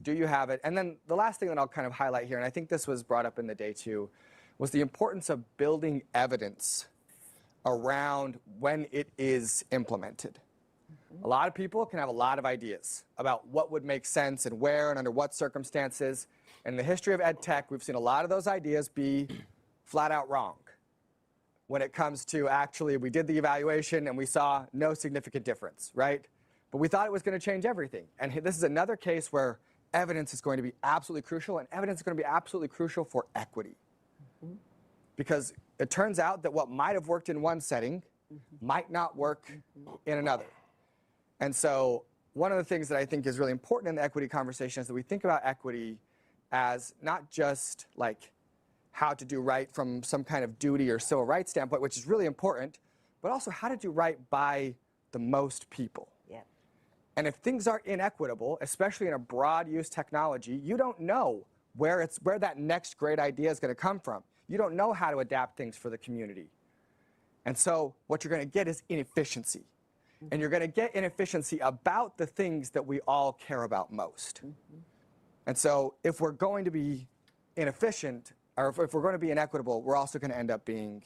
do you have it? And then the last thing that I'll kind of highlight here, and I think this was brought up in the day too, was the importance of building evidence around when it is implemented. A lot of people can have a lot of ideas about what would make sense and where and under what circumstances. In the history of ed tech, we've seen a lot of those ideas be flat out wrong. When it comes to actually, we did the evaluation and we saw no significant difference, right? But we thought it was going to change everything. And this is another case where evidence is going to be absolutely crucial, and evidence is going to be absolutely crucial for equity. Because it turns out that what might have worked in one setting might not work in another. And so one of the things that I think is really important in the equity conversation is that we think about equity as not just like how to do right from some kind of duty or civil rights standpoint, which is really important, but also how to do right by the most people. Yeah. And if things are inequitable, especially in a broad use technology, you don't know where that next great idea is going to come from. You don't know how to adapt things for the community. And so what you're going to get is inefficiency. And you're going to get inefficiency about the things that we all care about most. And so if we're going to be inefficient, or if we're going to be inequitable, we're also going to end up being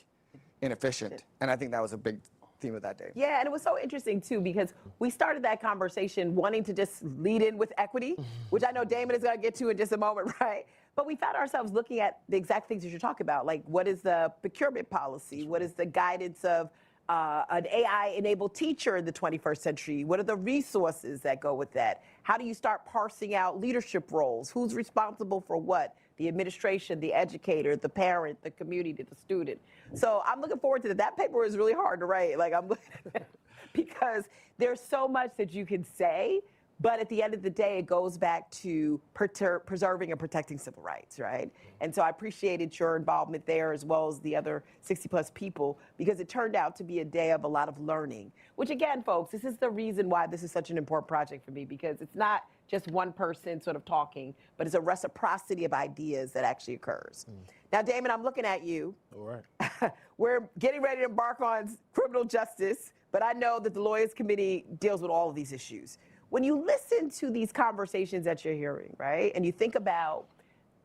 inefficient. And I think that was a big theme of that day. Yeah, and it was so interesting, too, because we started that conversation wanting to just lead in with equity, which I know Damon is going to get to in just a moment, right? But we found ourselves looking at the exact things that you're talking about, like what is the procurement policy? What is the guidance of an AI-enabled teacher in the 21st century? What are the resources that go with that? How do you start parsing out leadership roles? Who's responsible for what? The administration, the educator, the parent, the community, the student. So I'm looking forward to that. That paper is really hard to write. Like I'm looking at it because there's so much that you can say, but at the end of the day, it goes back to preserving and protecting civil rights, right? And so I appreciated your involvement there as well as the other 60 plus people, because it turned out to be a day of a lot of learning, which again, folks, this is the reason why this is such an important project for me, because it's not just one person sort of talking, but it's a reciprocity of ideas that actually occurs. Now, Damon, I'm looking at you. All right. We're getting ready to embark on criminal justice, but I know that the Lawyers Committee deals with all of these issues. When you listen to these conversations that you're hearing, right, and you think about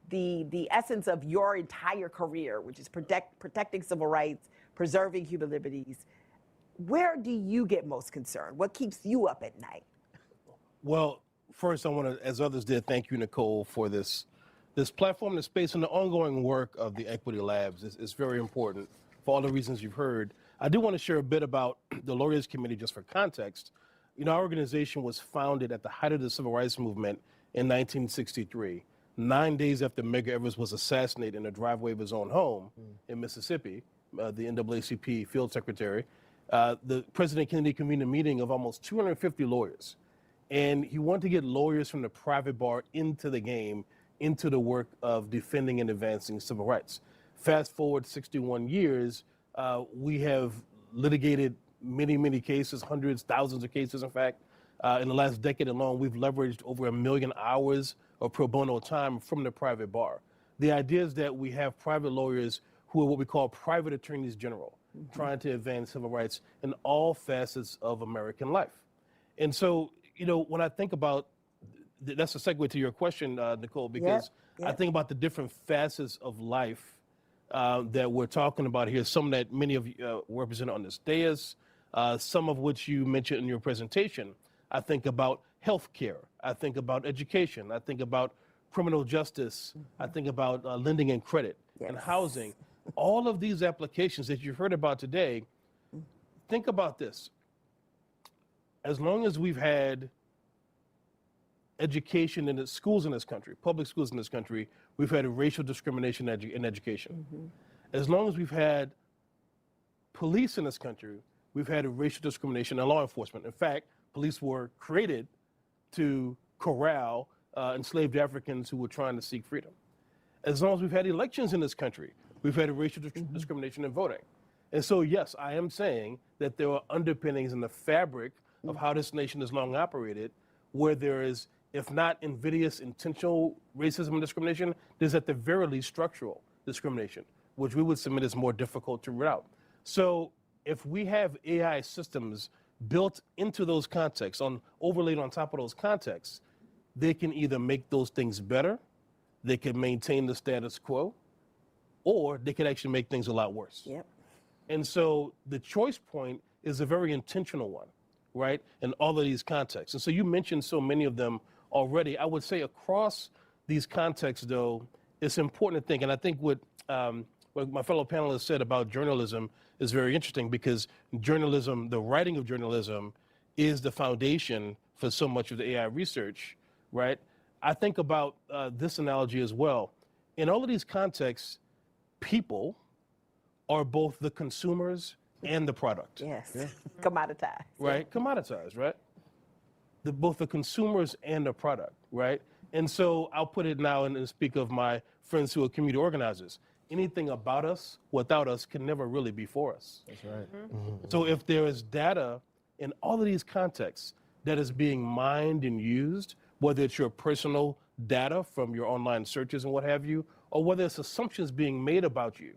the essence of your entire career, which is protecting civil rights, preserving human liberties, where do you get most concerned? What keeps you up at night? Well, first I want to, as others did, thank you, Nicole, for this platform, this space, and the ongoing work of the Equity Labs is very important for all the reasons you've heard. I do want to share a bit about the Lawyers Committee just for context. You know, our organization was founded at the height of the Civil Rights Movement in 1963, 9 days after Medgar Evers was assassinated in the driveway of his own home in Mississippi, the NAACP field secretary. The President Kennedy convened a meeting of almost 250 lawyers, and he wanted to get lawyers from the private bar into the game, into the work of defending and advancing civil rights. Fast forward 61 years, we have litigated many cases, hundreds, thousands of cases, in fact. In the last decade alone, we've leveraged over 1 million hours of pro bono time from the private bar. The idea is that we have private lawyers who are what we call private attorneys general, trying to advance civil rights in all facets of American life. And so, you know, when I think about, that's a segue to your question, Nicole, because I think about the different facets of life that we're talking about here, some that many of you represent on this dais, some of which you mentioned in your presentation. I think about healthcare. I think about education. I think about criminal justice. I think about lending and credit and housing. All of these applications that you've heard about today, think about this. As long as we've had education in the schools in this country, public schools in this country, we've had racial discrimination in education. As long as we've had police in this country, we've had racial discrimination in law enforcement. In fact, police were created to corral enslaved Africans who were trying to seek freedom. As long as we've had elections in this country, we've had racial discrimination in voting. And so, yes, I am saying that there are underpinnings in the fabric of how this nation has long operated, where there is, if not invidious, intentional racism and discrimination, there's at the very least structural discrimination, which we would submit as more difficult to root out. So if we have AI systems built into those contexts, overlaid on top of those contexts, they can either make those things better, they can maintain the status quo, or they could actually make things a lot worse. And so the choice point is a very intentional one, right, in all of these contexts. And so you mentioned so many of them already. I would say across these contexts, though, it's important to think, and I think what my fellow panelists said about journalism is very interesting, because journalism, the writing of journalism, is the foundation for so much of the AI research, right? I think about this analogy as well. In all of these contexts, people are both the consumers and the product. Commoditized. Right? Commoditized, right? Both the consumers and the product, right? And so I'll put it now and speak of my friends who are community organizers. Anything about us, without us, can never really be for us. That's right. So if there is data in all of these contexts that is being mined and used, whether it's your personal data from your online searches and what have you, or whether it's assumptions being made about you,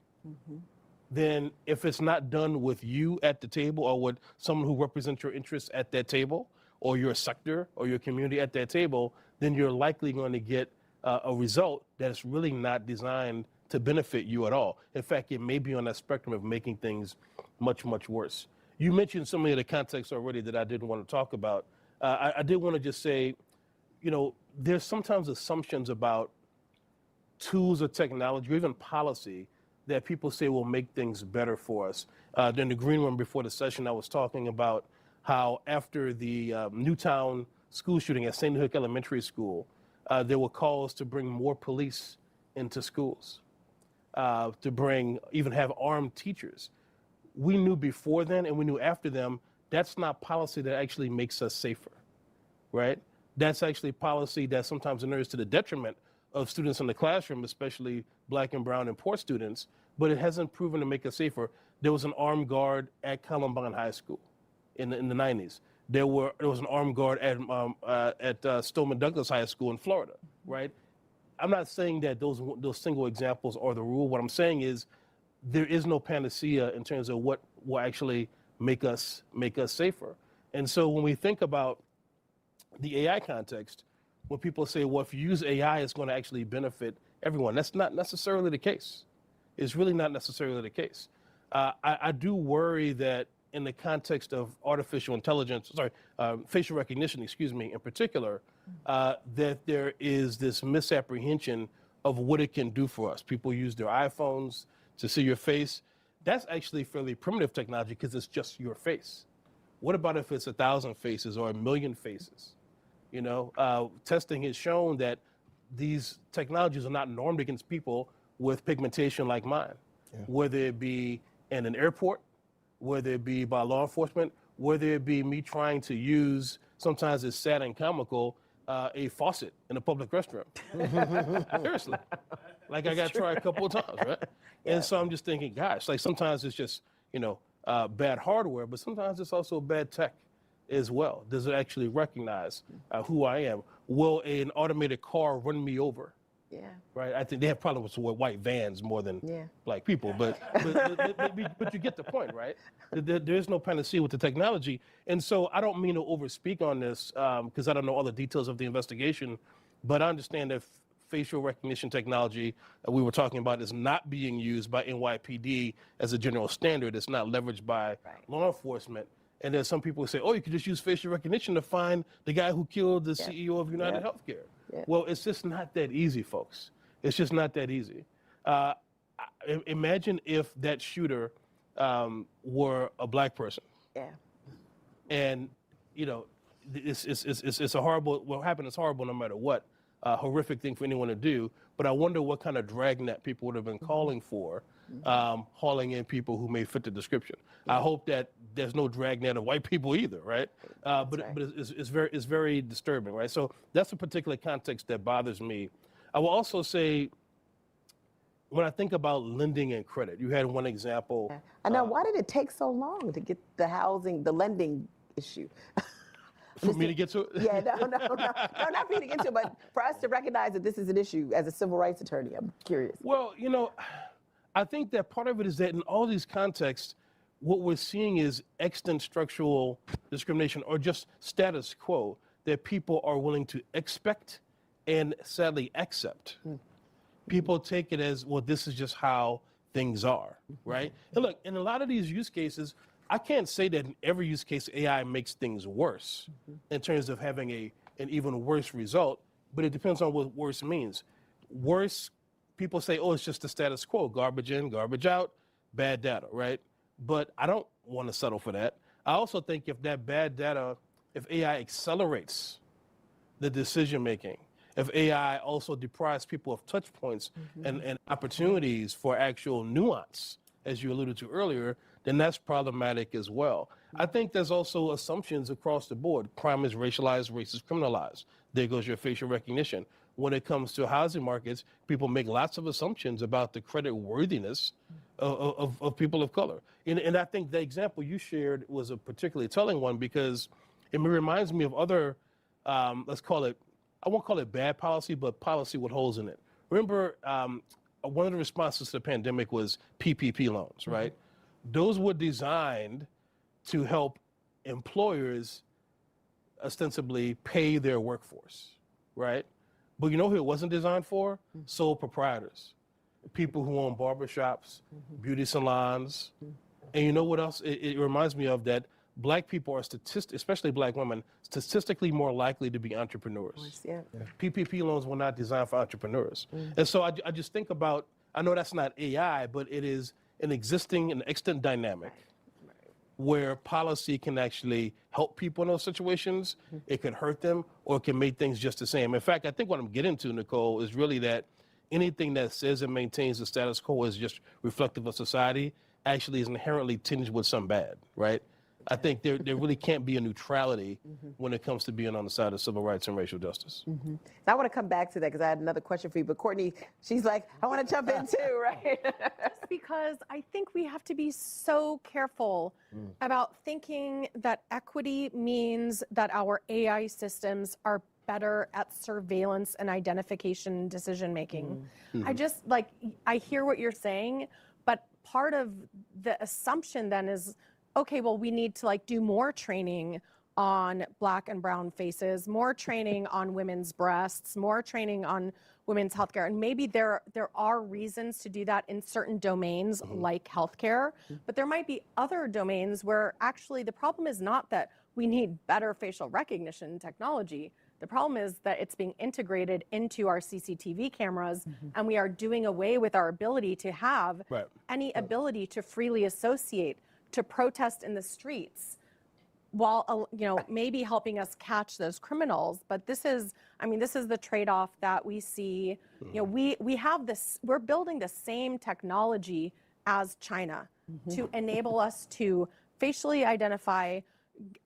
then if it's not done with you at the table, or with someone who represents your interests at that table, or your sector or your community at that table, then you're likely going to get a result that's really not designed to benefit you at all. In fact, it may be on that spectrum of making things much worse. You mentioned so many of the contexts already that I didn't want to talk about. I did want to just say, you know, there's sometimes assumptions about tools or technology or even policy that people say will make things better for us. In the green room before the session, I was talking about how after the Newtown school shooting at St. Hook Elementary School, there were calls to bring more police into schools, to even have armed teachers. We knew before then and we knew after them, that's not policy that actually makes us safer, right? That's actually policy that sometimes inures to the detriment of students in the classroom, especially Black and brown and poor students, but it hasn't proven to make us safer. There was an armed guard at Columbine High School in the 90s. There was an armed guard at Stoneman Douglas High School in Florida, right? I'm not saying that those single examples are the rule. What I'm saying is there is no panacea in terms of what will actually make us safer. And so when we think about the AI context, when people say, well, if you use AI, it's going to actually benefit everyone, that's not necessarily the case. It's really not necessarily the case. I do worry that in the context of artificial intelligence, facial recognition, in particular, that there is this misapprehension of what it can do for us. People use their iPhones to see your face. That's actually fairly primitive technology because it's just your face. What about if it's 1,000 faces or 1,000,000 faces? You know, testing has shown that these technologies are not normed against people with pigmentation like mine, whether it be in an airport, whether it be by law enforcement, whether it be me trying to use, sometimes it's sad and comical, a faucet in a public restroom. Seriously. Like I got tried a couple of times, right? Yeah. And so I'm just thinking, gosh, like sometimes it's just, bad hardware, but sometimes it's also bad tech as well. Does it actually recognize who I am? Will an automated car run me over? Yeah. Right. I think they have problems with white vans more than Black people, but you get the point, right? There's no panacea with the technology, and so I don't mean to overspeak on this because I don't know all the details of the investigation, but I understand that facial recognition technology we were talking about is not being used by NYPD as a general standard. It's not leveraged by law enforcement. And then some people say, oh, you could just use facial recognition to find the guy who killed the CEO of United Healthcare. Yeah. Well, it's just not that easy, folks. It's just not that easy. Imagine if that shooter were a Black person. Yeah. And, it's a horrible, what happened is horrible no matter what. Horrific thing for anyone to do. But I wonder what kind of dragnet people would have been calling for, hauling in people who may fit the description. I hope that there's no dragnet of white people either, right? But it's very disturbing, right? So that's a particular context that bothers me. I will also say, when I think about lending and credit, you had one example. I know, why did it take so long to get the lending issue? For me to get to it? Yeah, no, not for you to get to it, but for us to recognize that this is an issue as a civil rights attorney. I'm curious. Well, I think that part of it is that in all these contexts, what we're seeing is extant structural discrimination or just status quo that people are willing to expect and sadly accept. People take it as, well, this is just how things are, right? And look, in a lot of these use cases, I can't say that in every use case AI makes things worse in terms of having an even worse result, but it depends on what worse means. Worse, people say, oh, it's just the status quo, garbage in, garbage out, bad data, right? But I don't want to settle for that. I also think if that bad data, if AI accelerates the decision making, if AI also deprives people of touch points and opportunities for actual nuance, as you alluded to earlier, then that's problematic as well. I think there's also assumptions across the board. Crime is racialized, race is criminalized. There goes your facial recognition. When it comes to housing markets, people make lots of assumptions about the credit worthiness of people of color. And I think the example you shared was a particularly telling one because it reminds me of other, let's call it, I won't call it bad policy, but policy with holes in it. Remember, one of the responses to the pandemic was PPP loans, right? Those were designed to help employers ostensibly pay their workforce, right? But you know who it wasn't designed for? Sole proprietors, people who own barbershops, beauty salons. And you know what else? It reminds me of that Black people are especially Black women, statistically more likely to be entrepreneurs. PPP loans were not designed for entrepreneurs. And so I just think about, I know that's not AI, but it is an existing and extant dynamic where policy can actually help people in those situations. It can hurt them, or it can make things just the same. In fact, I think what I'm getting to, Nicole, is really that anything that says it maintains the status quo is just reflective of society actually is inherently tinged with some bad, right? I think there really can't be a neutrality when it comes to being on the side of civil rights and racial justice. Now, I want to come back to that because I had another question for you. But Courtney, she's like, I want to jump in too, right? Just because I think we have to be so careful about thinking that equity means that our AI systems are better at surveillance and identification decision making. I just I hear what you're saying, but part of the assumption then is, okay, well, we need to do more training on Black and brown faces, more training on women's breasts, more training on women's healthcare. And maybe there are reasons to do that in certain domains like healthcare, but there might be other domains where actually the problem is not that we need better facial recognition technology. The problem is that it's being integrated into our CCTV cameras, and we are doing away with our ability to have any ability to freely associate, to protest in the streets, while maybe helping us catch those criminals. But this is the trade-off that we see. We have this. We're building the same technology as China to enable us to facially identify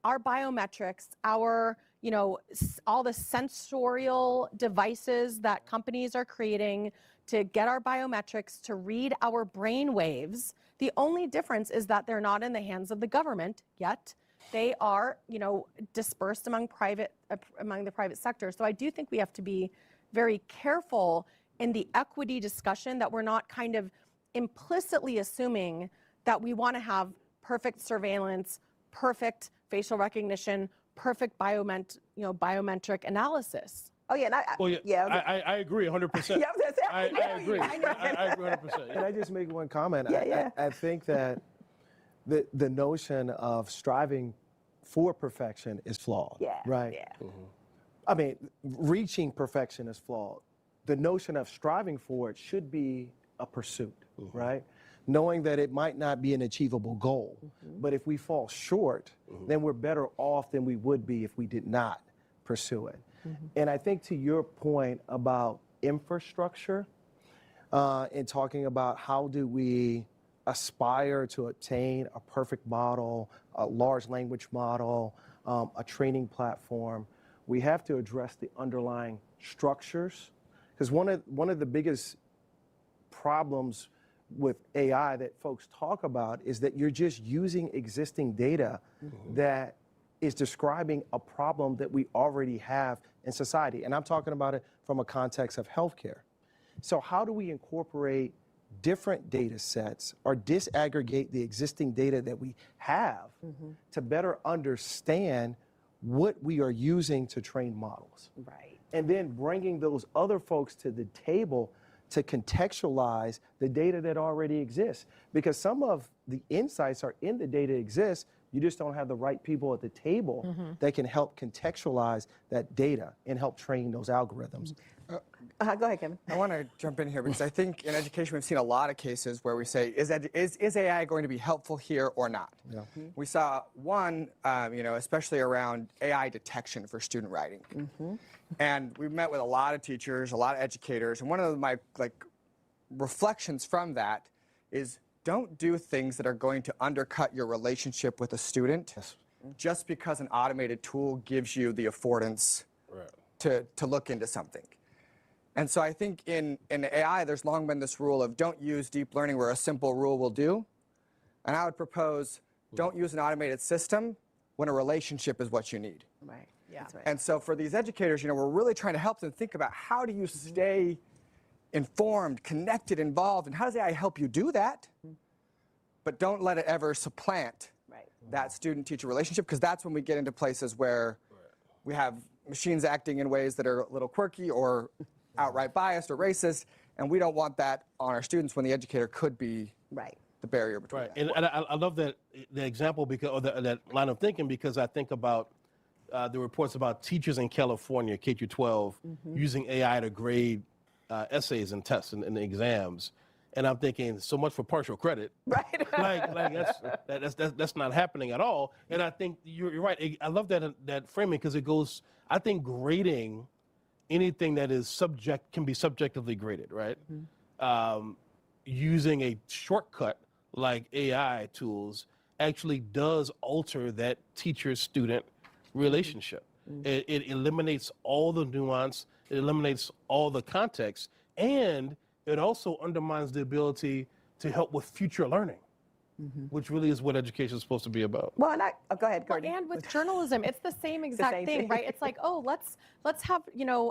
our biometrics, our all the sensorial devices that companies are creating to get our biometrics, to read our brain waves. The only difference is that they're not in the hands of the government yet. They are, dispersed among the private sector. So I do think we have to be very careful in the equity discussion, that we're not kind of implicitly assuming that we want to have perfect surveillance, perfect facial recognition, perfect biometric analysis. Oh, yeah. I agree 100%. Yeah, I agree. I agree 100%. Can I just make one comment? Yeah. I think that the notion of striving for perfection is flawed, right? Yeah. I mean, reaching perfection is flawed. The notion of striving for it should be a pursuit, right? Knowing that it might not be an achievable goal, but if we fall short, then we're better off than we would be if we did not pursue it. And I think to your point about infrastructure, and talking about how do we aspire to attain a perfect model, a large language model, a training platform, we have to address the underlying structures. Because one of the biggest problems with AI that folks talk about is that you're just using existing data that is describing a problem that we already have in society. And I'm talking about it from a context of healthcare. So how do we incorporate different data sets or disaggregate the existing data that we have to better understand what we are using to train models? Right. And then bringing those other folks to the table to contextualize the data that already exists. Because some of the insights are in the data exists, you just don't have the right people at the table that can help contextualize that data and help train those algorithms. Go ahead, Kevin. I want to jump in here because I think in education we've seen a lot of cases where we say, is AI going to be helpful here or not? Yeah. We saw one, especially around AI detection for student writing. And we met with a lot of teachers, a lot of educators, and one of my reflections from that is don't do things that are going to undercut your relationship with a student just because an automated tool gives you the affordance to look into something. And so I think in AI, there's long been this rule of don't use deep learning where a simple rule will do. And I would propose don't use an automated system when a relationship is what you need. Right. Yeah. That's right. And so for these educators, we're really trying to help them think about how do you stay informed, connected, involved, and how does AI help you do that? But don't let it ever supplant that student-teacher relationship, because that's when we get into places where we have machines acting in ways that are a little quirky or outright biased or racist, and we don't want that on our students when the educator could be the barrier between that. And I love that the example because, or that line of thinking, because I think about the reports about teachers in California, K-12, using AI to grade essays and tests and exams. And I'm thinking, so much for partial credit. Right. That's not happening at all. And I think you're right. I love that framing because it goes. I think grading anything that is can be subjectively graded, right? Using a shortcut like AI tools actually does alter that teacher-student relationship. It eliminates all the nuance. It eliminates all the context, and it also undermines the ability to help with future learning, which really is what education is supposed to be about. Well, and go ahead, Courtney. And with journalism, it's the same exact same thing, thing. right? It's like, oh, let's have,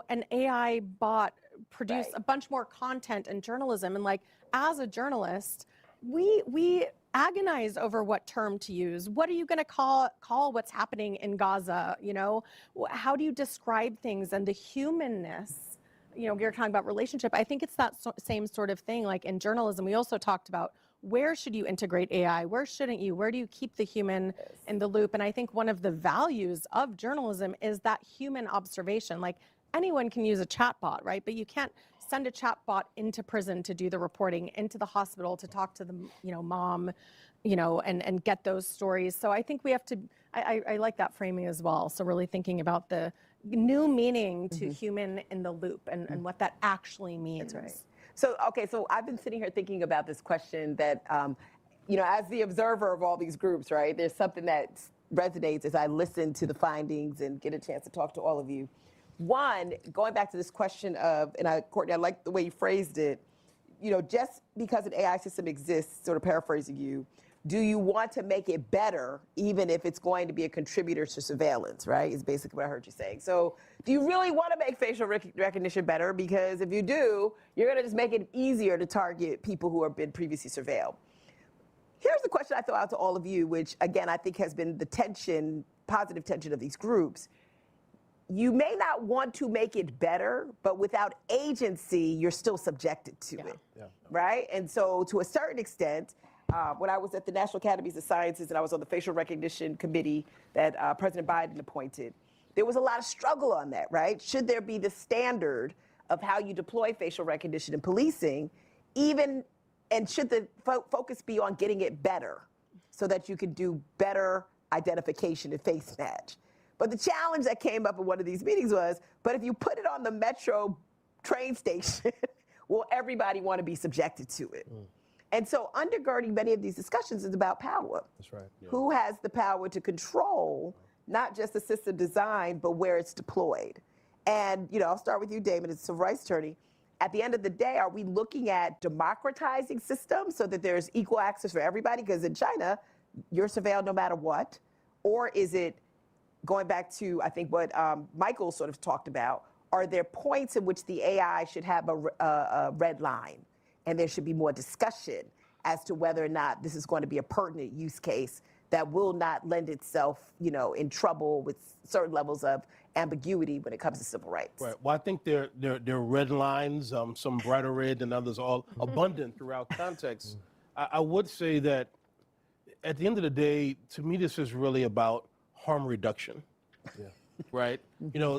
an AI bot produce Right. a bunch more content in journalism. And like, as a journalist, we agonize over what term to use. What are you going to call what's happening in Gaza? How do you describe things and the humanness? You're talking about relationship. I think it's that same sort of thing. Like in journalism, we also talked about where should you integrate AI? Where shouldn't you? Where do you keep the human in the loop? And I think one of the values of journalism is that human observation. Like anyone can use a chatbot, right? But you can't send a chatbot into prison to do the reporting, into the hospital to talk to the mom, and get those stories. So I think we have to. I like that framing as well. So really thinking about the new meaning to human in the loop and what that actually means. That's right. So, okay, so I've been sitting here thinking about this question that, as the observer of all these groups, right, there's something that resonates as I listen to the findings and get a chance to talk to all of you. One, going back to this question of, Courtney, I like the way you phrased it, just because an AI system exists, sort of paraphrasing you, do you want to make it better, even if it's going to be a contributor to surveillance, right? Is basically what I heard you saying. So do you really want to make facial recognition better? Because if you do, you're going to just make it easier to target people who have been previously surveilled. Here's the question I throw out to all of you, which, again, I think has been the tension, positive tension of these groups. You may not want to make it better, but without agency, you're still subjected to it, right? And so to a certain extent, when I was at the National Academies of Sciences and I was on the facial recognition committee that President Biden appointed, there was a lot of struggle on that, right? Should there be the standard of how you deploy facial recognition in policing, and should the focus be on getting it better so that you can do better identification and face match? But the challenge that came up in one of these meetings was, but if you put it on the metro train station, will everybody want to be subjected to it? And so undergirding many of these discussions is about power. That's right. Yeah. Who has the power to control not just the system design, but where it's deployed? And, I'll start with you, Damon, as a civil rights attorney. At the end of the day, are we looking at democratizing systems so that there's equal access for everybody? Because in China, you're surveilled no matter what. Or is it going back to, I think, what Michael sort of talked about, are there points in which the AI should have a red line? And there should be more discussion as to whether or not this is going to be a pertinent use case that will not lend itself, in trouble with certain levels of ambiguity when it comes to civil rights. Right. Well, I think there are red lines, some brighter red than others, all abundant throughout context. I would say that at the end of the day, to me, this is really about harm reduction. Yeah. Right?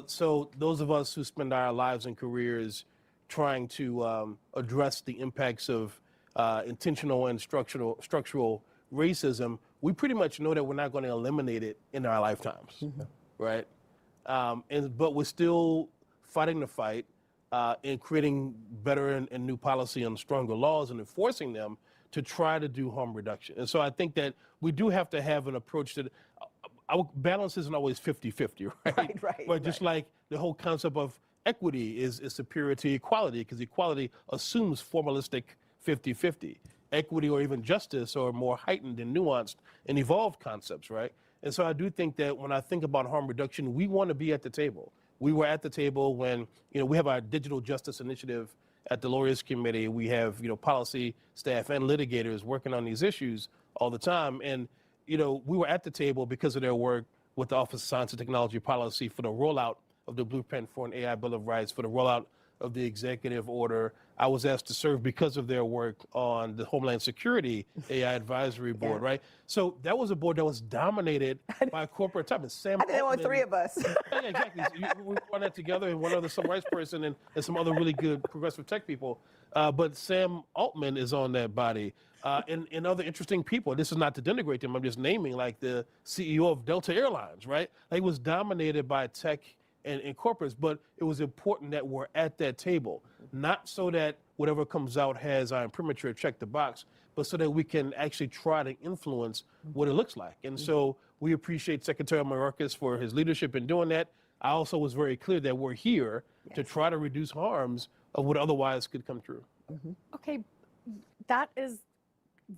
So those of us who spend our lives and careers trying to address the impacts of intentional and structural racism, we pretty much know that we're not going to eliminate it in our lifetimes, right? But we're still fighting the fight and creating better and new policy and stronger laws and enforcing them to try to do harm reduction. And so I think that we do have to have an approach that our balance isn't always 50-50, right? Right. But just like the whole concept of equity is superior to equality, because equality assumes formalistic 50-50. Equity or even justice are more heightened and nuanced and evolved concepts, right? And so I do think that when I think about harm reduction, we want to be at the table. We were at the table when, we have our digital justice initiative at the Lawyers Committee. We have, policy staff and litigators working on these issues all the time. And, we were at the table because of their work with the Office of Science and Technology Policy for the rollout of the Blueprint for an AI Bill of Rights, for the rollout of the executive order. I was asked to serve because of their work on the Homeland Security AI Advisory Board, right? So that was a board that was dominated by corporate type. And Sam I think there were Altman, three of us. yeah, exactly. So we run that together, and one other civil rights person, and some other really good progressive tech people. But Sam Altman is on that body, and other interesting people. This is not to denigrate them. I'm just naming, like the CEO of Delta Airlines, right? Like, it was dominated by tech and corporates, but it was important that we're at that table, not so that whatever comes out has our imprimatur check the box, but so that we can actually try to influence what it looks like. And so we appreciate Secretary Mayorkas for his leadership in doing that. I also was very clear that we're here to try to reduce harms of what otherwise could come true. Okay, that is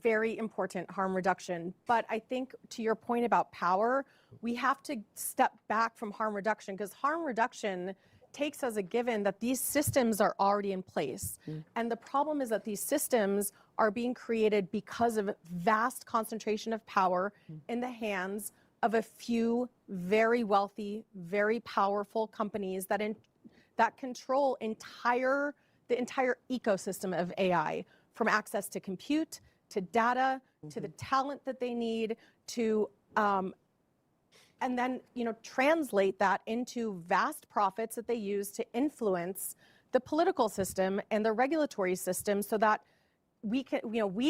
very important, harm reduction. But I think to your point about power, we have to step back from harm reduction, because harm reduction takes as a given that these systems are already in place. And the problem is that these systems are being created because of vast concentration of power in the hands of a few very wealthy, very powerful companies that control the entire ecosystem of AI, from access to compute, to data, to the talent that they need, to and then translate that into vast profits that they use to influence the political system and the regulatory system, so that we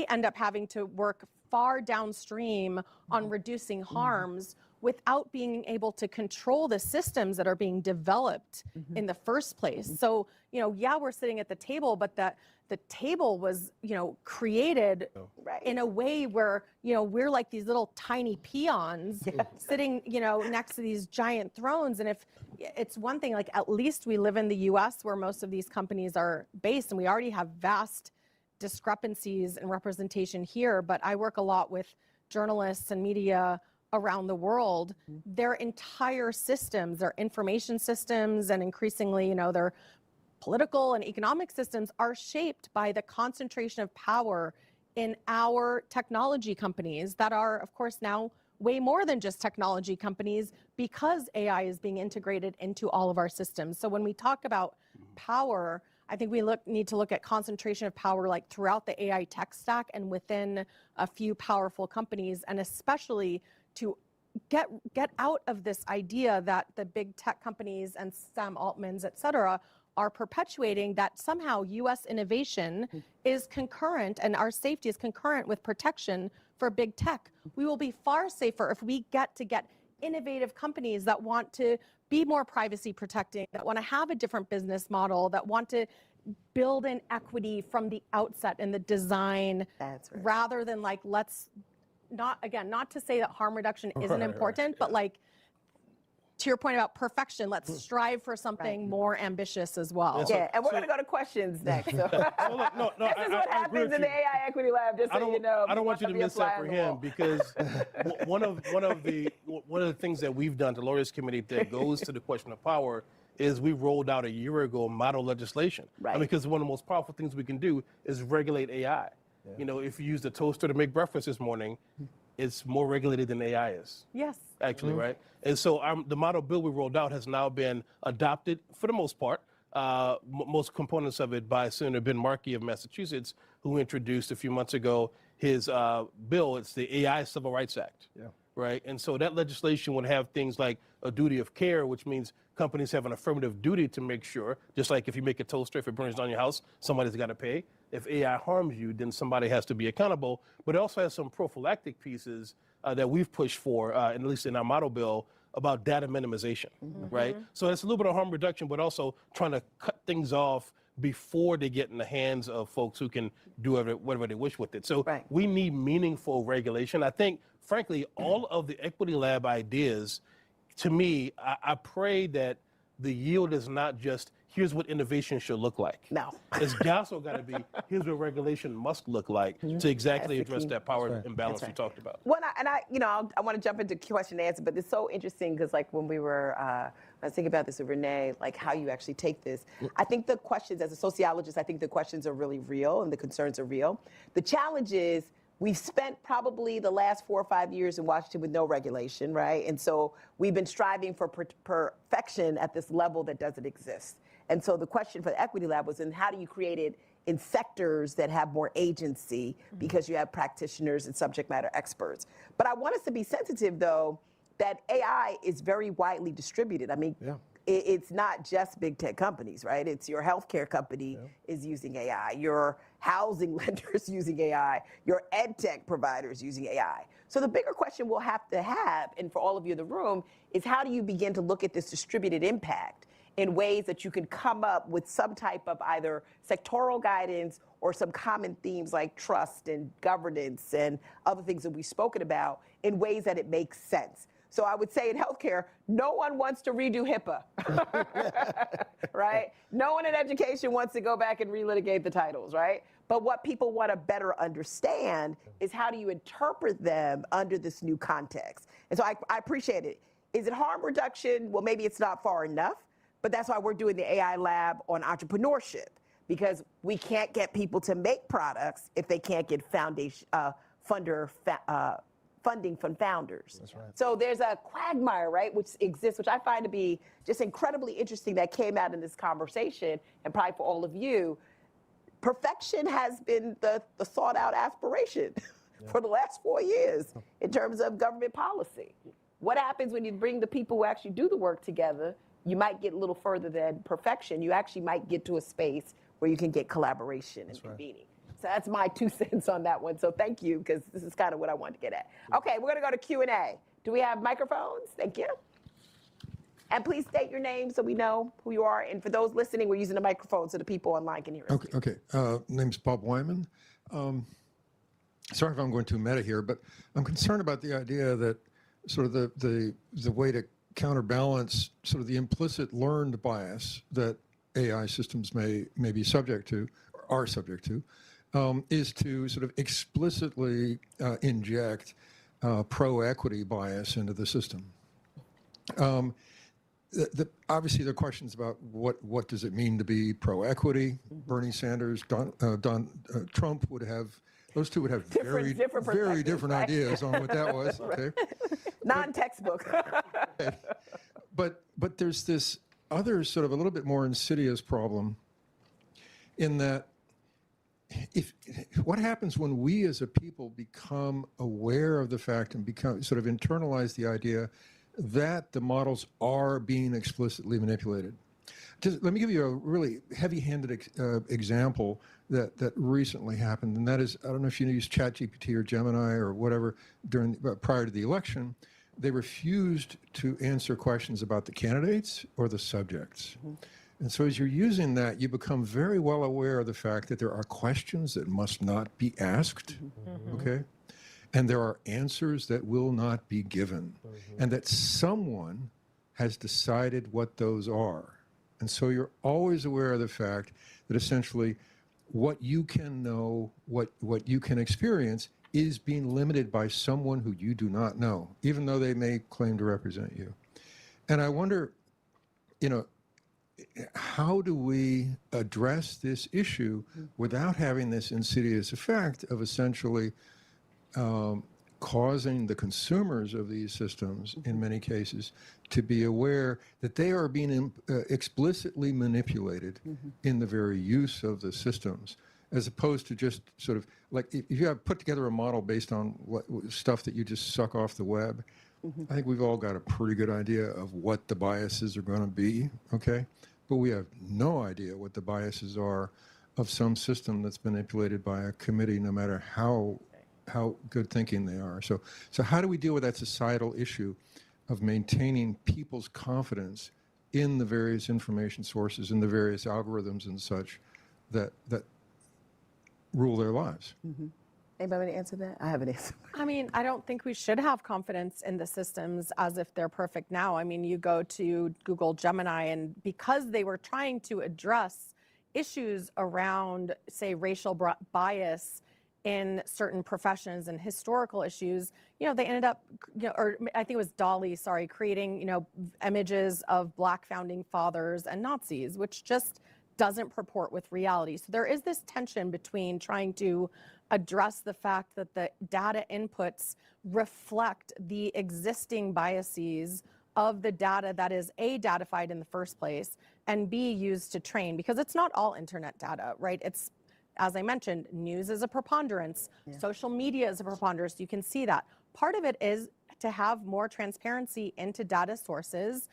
end up having to work far downstream on reducing harms without being able to control the systems that are being developed in the first place. So, yeah, we're sitting at the table, but the table was, created in a way where, we're like these little tiny peons sitting, next to these giant thrones. And if it's one thing, like, at least we live in the US where most of these companies are based, and we already have vast discrepancies in representation here. But I work a lot with journalists and media around the world. Their entire systems, their information systems, and increasingly, their political and economic systems are shaped by the concentration of power in our technology companies that are, of course, now way more than just technology companies, because AI is being integrated into all of our systems. So when we talk about power, I think we need to look at concentration of power, like, throughout the AI tech stack and within a few powerful companies, and especially to get out of this idea that the big tech companies and Sam Altmans, et cetera, are perpetuating that somehow U.S. innovation is concurrent and our safety is concurrent with protection for big tech. We will be far safer if we get innovative companies that want to be more privacy protecting, that want to have a different business model, that want to build in equity from the outset in the design. That's right. Rather than, like, let's not to say that harm reduction isn't important, but, like, to your point about perfection, let's strive for something more ambitious as well. Yeah, and we're going to go to questions next. So. No, This is what happens in the AI Equity Lab, just so you know. I don't want you to miss that for him, because one of the things that we've done, the Lawyers Committee, that goes to the question of power, is we rolled out a year ago model legislation. Right. Because one of the most powerful things we can do is regulate AI. Yeah. If you use the toaster to make breakfast this morning, it's more regulated than AI is. Yes. Actually, right? And so the model bill we rolled out has now been adopted, for the most part, most components of it, by Senator Ben Markey of Massachusetts, who introduced a few months ago his bill. It's the AI Civil Rights Act. Yeah. Right? And so that legislation would have things like a duty of care, which means companies have an affirmative duty to make sure, just like if you make a toaster, if it burns down your house, somebody's got to pay. If AI harms you, then somebody has to be accountable. But it also has some prophylactic pieces that we've pushed for, at least in our model bill, about data minimization, right? So it's a little bit of harm reduction, but also trying to cut things off before they get in the hands of folks who can do whatever they wish with it. So we need meaningful regulation. I think, frankly, all of the Equity Lab ideas, to me, I pray that the yield is not just, here's what innovation should look like. No. It's also got to be, here's what regulation must look like to exactly address that power imbalance we talked about. Well, I want to jump into question and answer, but it's so interesting because, like, when I was thinking about this with Renee, like, how you actually take this. I think the questions, as a sociologist, I think the questions are really real and the concerns are real. The challenge is, we've spent probably the last 4 or 5 years in Washington with no regulation, right? And so we've been striving for perfection at this level that doesn't exist. And so the question for the Equity Lab was, how do you create it in sectors that have more agency because you have practitioners and subject matter experts? But I want us to be sensitive, though, that AI is very widely distributed. I mean, it's not just big tech companies, right? It's your healthcare company is using AI, your housing lenders using AI, your ed tech providers using AI. So the bigger question we'll have to have, and for all of you in the room, is how do you begin to look at this distributed impact in ways that you can come up with some type of either sectoral guidance or some common themes like trust and governance and other things that we've spoken about in ways that it makes sense. So I would say in healthcare, no one wants to redo HIPAA, right? No one in education wants to go back and relitigate the titles, right? But what people want to better understand is how do you interpret them under this new context? And so I appreciate it. Is it harm reduction? Well, maybe it's not far enough, but that's why we're doing the AI lab on entrepreneurship, because we can't get people to make products if they can't get funding from founders. That's right. So there's a quagmire, right, which exists, which I find to be just incredibly interesting that came out in this conversation, and probably for all of you. Perfection has been the sought out aspiration for the last 4 years in terms of government policy. What happens when you bring the people who actually do the work together? You might get a little further than perfection. You actually might get to a space where you can get collaboration and convening. So that's my 2 cents on that one. So thank you, because this is kind of what I wanted to get at. Okay, we're going to go to Q&A. Do we have microphones? Thank you. And please state your name so we know who you are. And for those listening, we're using the microphone so the people online can hear us. Okay. Name's Bob Wyman. Sorry if I'm going too meta here, but I'm concerned about the idea that sort of the way to counterbalance sort of the implicit learned bias that AI systems may be subject to, or are subject to, is to sort of explicitly inject pro-equity bias into the system. Obviously, there are questions about what does it mean to be pro-equity. Bernie Sanders, Trump would have, those two would have very different ideas on what that was. Okay. Non-textbook. But there's this other sort of a little bit more insidious problem in that what happens when we as a people become aware of the fact and become sort of internalize the idea that the models are being explicitly manipulated. Just let me give you a really heavy-handed example that recently happened, and that is, I don't know if you use ChatGPT or Gemini or whatever prior to the election. They refused to answer questions about the candidates or the subjects. And so as you're using that, you become very well aware of the fact that there are questions that must not be asked, okay? And there are answers that will not be given, and that someone has decided what those are. And so you're always aware of the fact that essentially what you can know, what you can experience is being limited by someone who you do not know, even though they may claim to represent you. And I wonder, how do we address this issue without having this insidious effect of essentially causing the consumers of these systems, in many cases, to be aware that they are being explicitly manipulated in the very use of the systems, as opposed to just sort of like if you have put together a model based on stuff that you just suck off the web. I think we've all got a pretty good idea of what the biases are going to be, okay? But we have no idea what the biases are of some system that's manipulated by a committee, no matter how good thinking they are. So how do we deal with that societal issue of maintaining people's confidence in the various information sources, in the various algorithms and such that rule their lives? Anybody want to answer that? I have an answer. I mean, I don't think we should have confidence in the systems as if they're perfect now. I mean, you go to Google Gemini, and because they were trying to address issues around, say, racial bias in certain professions and historical issues, they ended up, or I think it was Dolly, creating, images of Black founding fathers and Nazis, which just doesn't purport with reality. So there is this tension between trying to address the fact that the data inputs reflect the existing biases of the data that is A, datafied in the first place, and B, used to train, because it's not all internet data, right? It's, as I mentioned, news is a preponderance, social media is a preponderance, you can see that. Part of it is to have more transparency into data sources,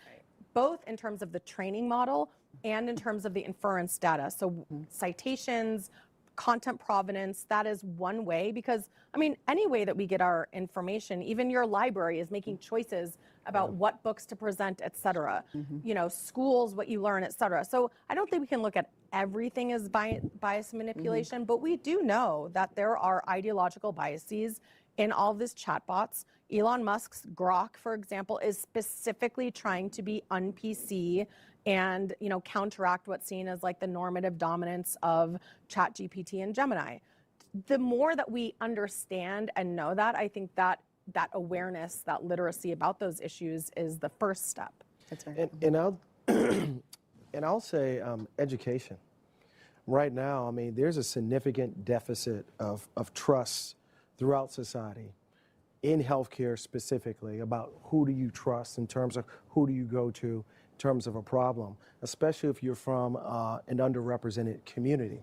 both in terms of the training model and in terms of the inference data. So citations, content provenance, that is one way, because I mean, any way that we get our information, even your library is making choices about what books to present, et cetera. You know, schools, what you learn, et cetera. So I don't think we can look at everything as bias manipulation, but we do know that there are ideological biases in all of these chatbots. Elon Musk's Grok, for example, is specifically trying to be un-PC and, you know, counteract what's seen as like the normative dominance of ChatGPT and Gemini. The more that we understand and know that, I think that awareness, that literacy about those issues is the first step. That's right. And I'll say education. Right now, I mean, there's a significant deficit of trust throughout society, in healthcare specifically, about who do you trust in terms of who do you go to in terms of a problem, especially if you're from an underrepresented community.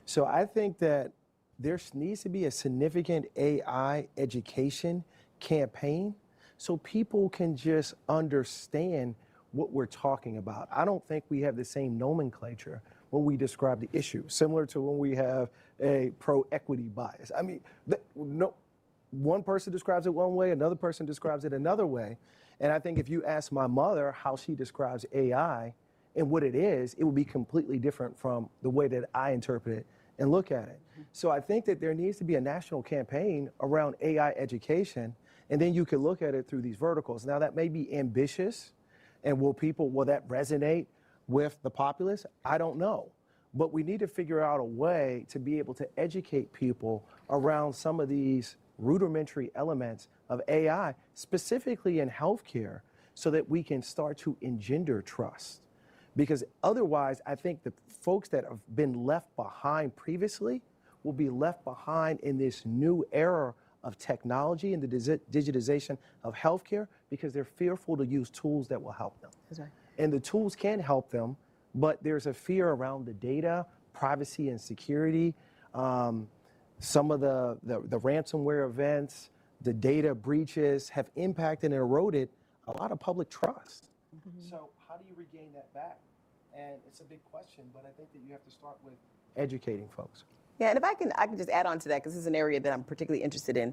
So I think that there needs to be a significant AI education campaign so people can just understand what we're talking about. I don't think we have the same nomenclature when we describe the issue, similar to when we have a pro-equity bias. I mean, one person describes it one way, another person describes it another way. And I think if you ask my mother how she describes AI and what it is, it would be completely different from the way that I interpret it and look at it. So I think that there needs to be a national campaign around AI education, and then you can look at it through these verticals. Now that may be ambitious, and will that resonate with the populace? I don't know. But we need to figure out a way to be able to educate people around some of these rudimentary elements of AI, specifically in healthcare, so that we can start to engender trust. Because otherwise, I think the folks that have been left behind previously will be left behind in this new era of technology and the digitization of healthcare, because they're fearful to use tools that will help them. That's right. And the tools can help them, but there's a fear around the data, privacy and security. Some of the ransomware events, the data breaches have impacted and eroded a lot of public trust. So how do you regain that back? And it's a big question, but I think that you have to start with educating folks. Yeah, and if I can just add on to that, because this is an area that I'm particularly interested in.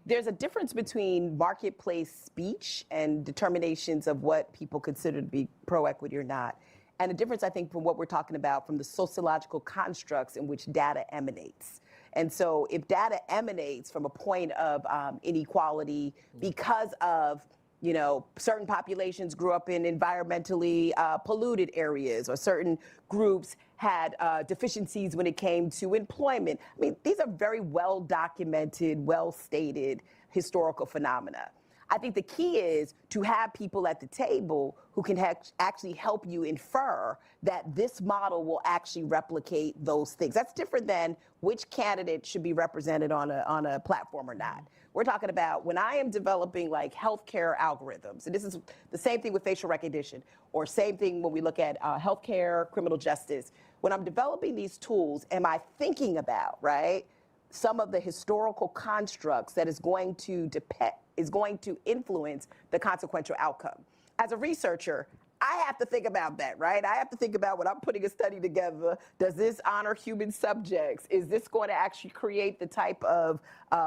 There's a difference between marketplace speech and determinations of what people consider to be pro-equity or not. And a difference, I think, from what we're talking about from the sociological constructs in which data emanates. And so if data emanates from a point of inequality because of, you know, certain populations grew up in environmentally polluted areas, or certain groups had deficiencies when it came to employment. I mean, these are very well documented, well stated historical phenomena. I think the key is to have people at the table who can actually help you infer that this model will actually replicate those things. That's different than which candidate should be represented on a platform or not. We're talking about when I am developing like healthcare algorithms, and this is the same thing with facial recognition, or same thing when we look at healthcare, criminal justice. When I'm developing these tools, am I thinking about, right, some of the historical constructs that is going to influence the consequential outcome? As a researcher, I have to think about that, right? I have to think about when I'm putting a study together, does this honor human subjects? Is this going to actually create the type of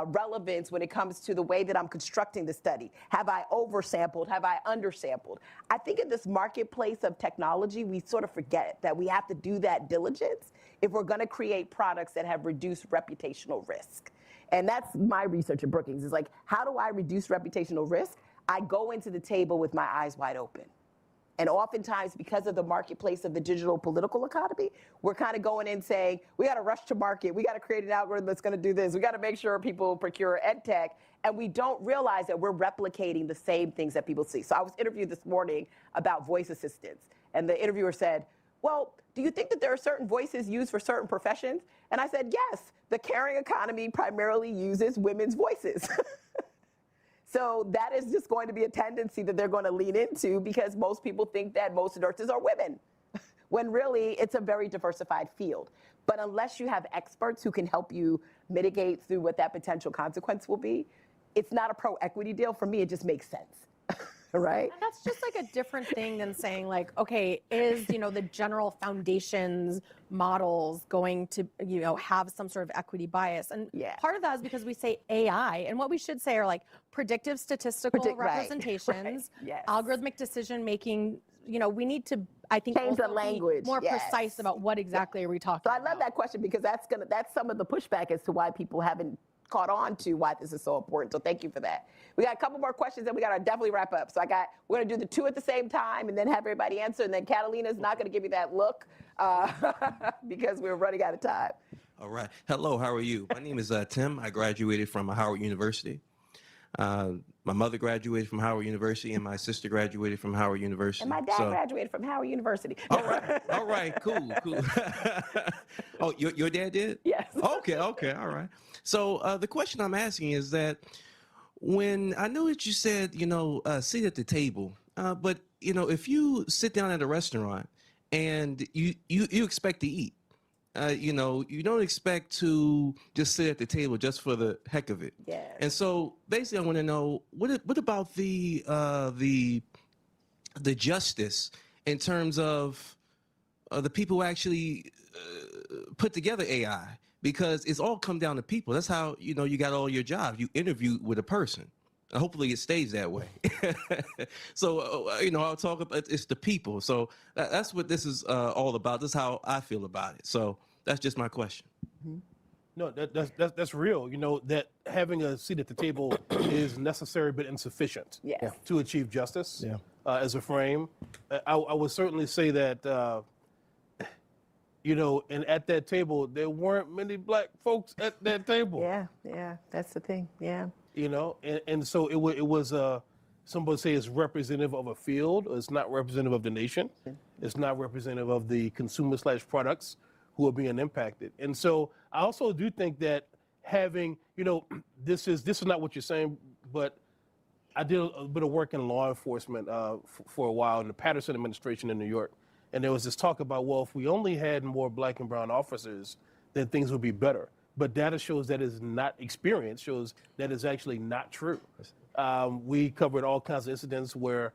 relevance when it comes to the way that I'm constructing the study? Have I oversampled? Have I undersampled? I think in this marketplace of technology, we sort of forget that we have to do that diligence if we're going to create products that have reduced reputational risk. And that's my research at Brookings, is like, how do I reduce reputational risk? I go into the table with my eyes wide open. And oftentimes, because of the marketplace of the digital political economy, we're kind of going in saying, we got to rush to market. We got to create an algorithm that's going to do this. We got to make sure people procure ed tech. And we don't realize that we're replicating the same things that people see. So I was interviewed this morning about voice assistants. And the interviewer said, well, do you think that there are certain voices used for certain professions? And I said, yes, the caring economy primarily uses women's voices. So that is just going to be a tendency that they're going to lean into because most people think that most nurses are women, when really it's a very diversified field. But unless you have experts who can help you mitigate through what that potential consequence will be, it's not a pro-equity deal. For me, it just makes sense. Right? And that's just like a different thing than saying like, okay, is, the general foundations models going to, have some sort of equity bias? And part of that is because we say AI, and what we should say are like predictive statistical representations, Yes. algorithmic decision making. We need to, I think, Change the also language. be more precise about what exactly are we talking So about. I love that question because that's some of the pushback as to why people haven't caught on to why this is so important. So thank you for that. We got a couple more questions and we got to definitely wrap up. So we're going to do the two at the same time and then have everybody answer. And then Catalina's not going to give you that look because we're running out of time. All right. Hello, how are you? My name is Tim. I graduated from Howard University. My mother graduated from Howard University and my sister graduated from Howard University. And my dad graduated from Howard University. All right, cool. Oh, your dad did? Yes. Okay, all right. So the question I'm asking is that when I know that you said, sit at the table, but, if you sit down at a restaurant and you expect to eat, you don't expect to just sit at the table just for the heck of it. Yes. And so basically I want to know, what about the justice in terms of the people who actually put together AI? Because it's all come down to people. That's how, you got all your jobs. You interview with a person. And hopefully it stays that way. So, I'll talk about it's the people. So that's what this is all about. That's how I feel about it. So that's just my question. Mm-hmm. No, that's real. That having a seat at the table is necessary but insufficient to achieve justice as a frame. I would certainly say that, and at that table, there weren't many black folks at that table. Yeah, that's the thing. Yeah. And so it was some would say it's representative of a field. It's not representative of the nation. It's not representative of the consumer/products who are being impacted. And so I also do think that having, this is not what you're saying, but I did a bit of work in law enforcement for a while in the Patterson administration in New York. And there was this talk about, well, if we only had more black and brown officers, then things would be better. But data shows that is not, experience shows that is actually not true. We covered all kinds of incidents where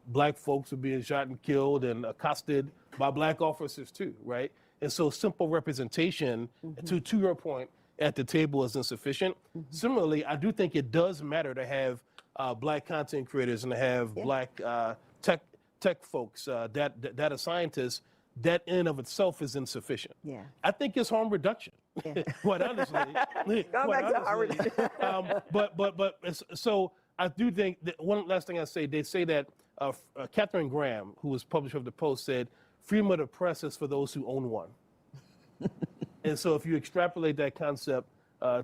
black folks were being shot and killed and accosted by black officers too, right? And so simple representation, to your point, at the table is insufficient. Similarly, I do think it does matter to have black content creators and to have black tech folks, data scientists. That in and of itself is insufficient. Yeah. I think it's harm reduction. Quite honestly. Go back to harm reduction. So I do think that one last thing I say, they say that Catherine Graham, who was publisher of the Post, said, freedom of the press is for those who own one. And so if you extrapolate that concept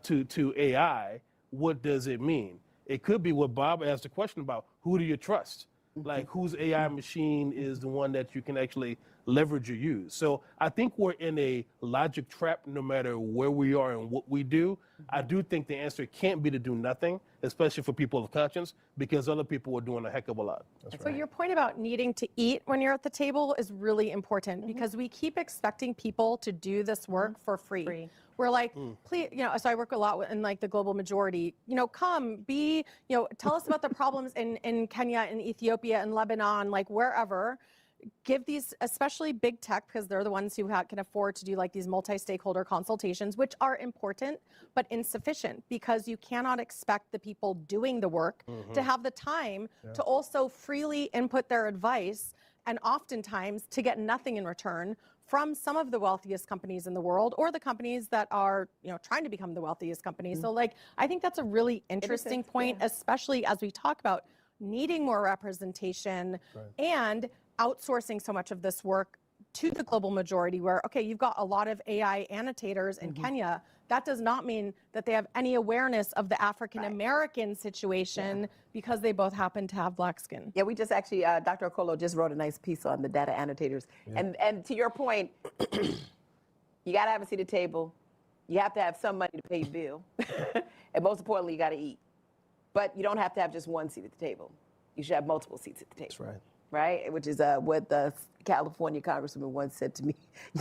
to AI, what does it mean? It could be what Bob asked the question about, who do you trust? Like whose AI machine is the one that you can actually leverage or use? So I think we're in a logic trap no matter where we are and what we do. I do think the answer can't be to do nothing, especially for people of conscience, because other people are doing a heck of a lot. So your point about needing to eat when you're at the table is really important because we keep expecting people to do this work for free. We're like, please, so I work a lot in like the global majority, come be, tell us about the problems in Kenya and Ethiopia and Lebanon, like wherever. Give these, especially big tech, because they're the ones who can afford to do like these multi-stakeholder consultations, which are important, but insufficient because you cannot expect the people doing the work to have the time to also freely input their advice and oftentimes to get nothing in return from some of the wealthiest companies in the world or the companies that are, trying to become the wealthiest companies. So like, I think that's a really interesting point, especially as we talk about needing more representation and outsourcing so much of this work to the global majority where, okay, you've got a lot of AI annotators in Kenya. That does not mean that they have any awareness of the African-American situation because they both happen to have black skin. Yeah, we just actually, Dr. Okolo just wrote a nice piece on the data annotators. And to your point, you got to have a seat at the table. You have to have some money to pay your bill. And most importantly, you got to eat. but you don't have to have just one seat at the table. You should have multiple seats at the table. That's right. Right? Which is what the California congresswoman once said to me.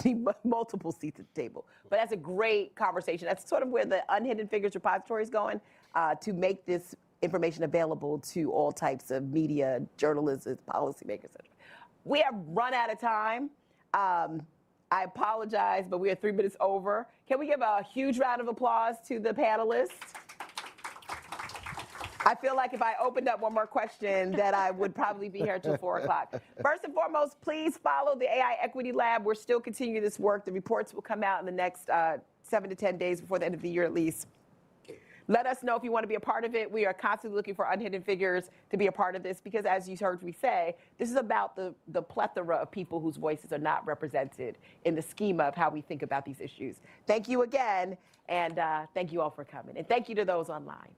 You need multiple seats at the table. But that's a great conversation. That's sort of where the Unhidden Figures repository is going, to make this information available to all types of media, journalists, policymakers, etc. We have run out of time. I apologize, but we are 3 minutes over. Can we give a huge round of applause to the panelists? I feel like if I opened up one more question, that I would probably be here until 4 o'clock. First and foremost, please follow the AI Equity Lab. We're still continuing this work. The reports will come out in the next 7 to 10 days before the end of the year at least. Let us know if you want to be a part of it. We are constantly looking for unhidden figures to be a part of this because, as you heard me say, this is about the plethora of people whose voices are not represented in the schema of how we think about these issues. Thank you again, and thank you all for coming. And thank you to those online.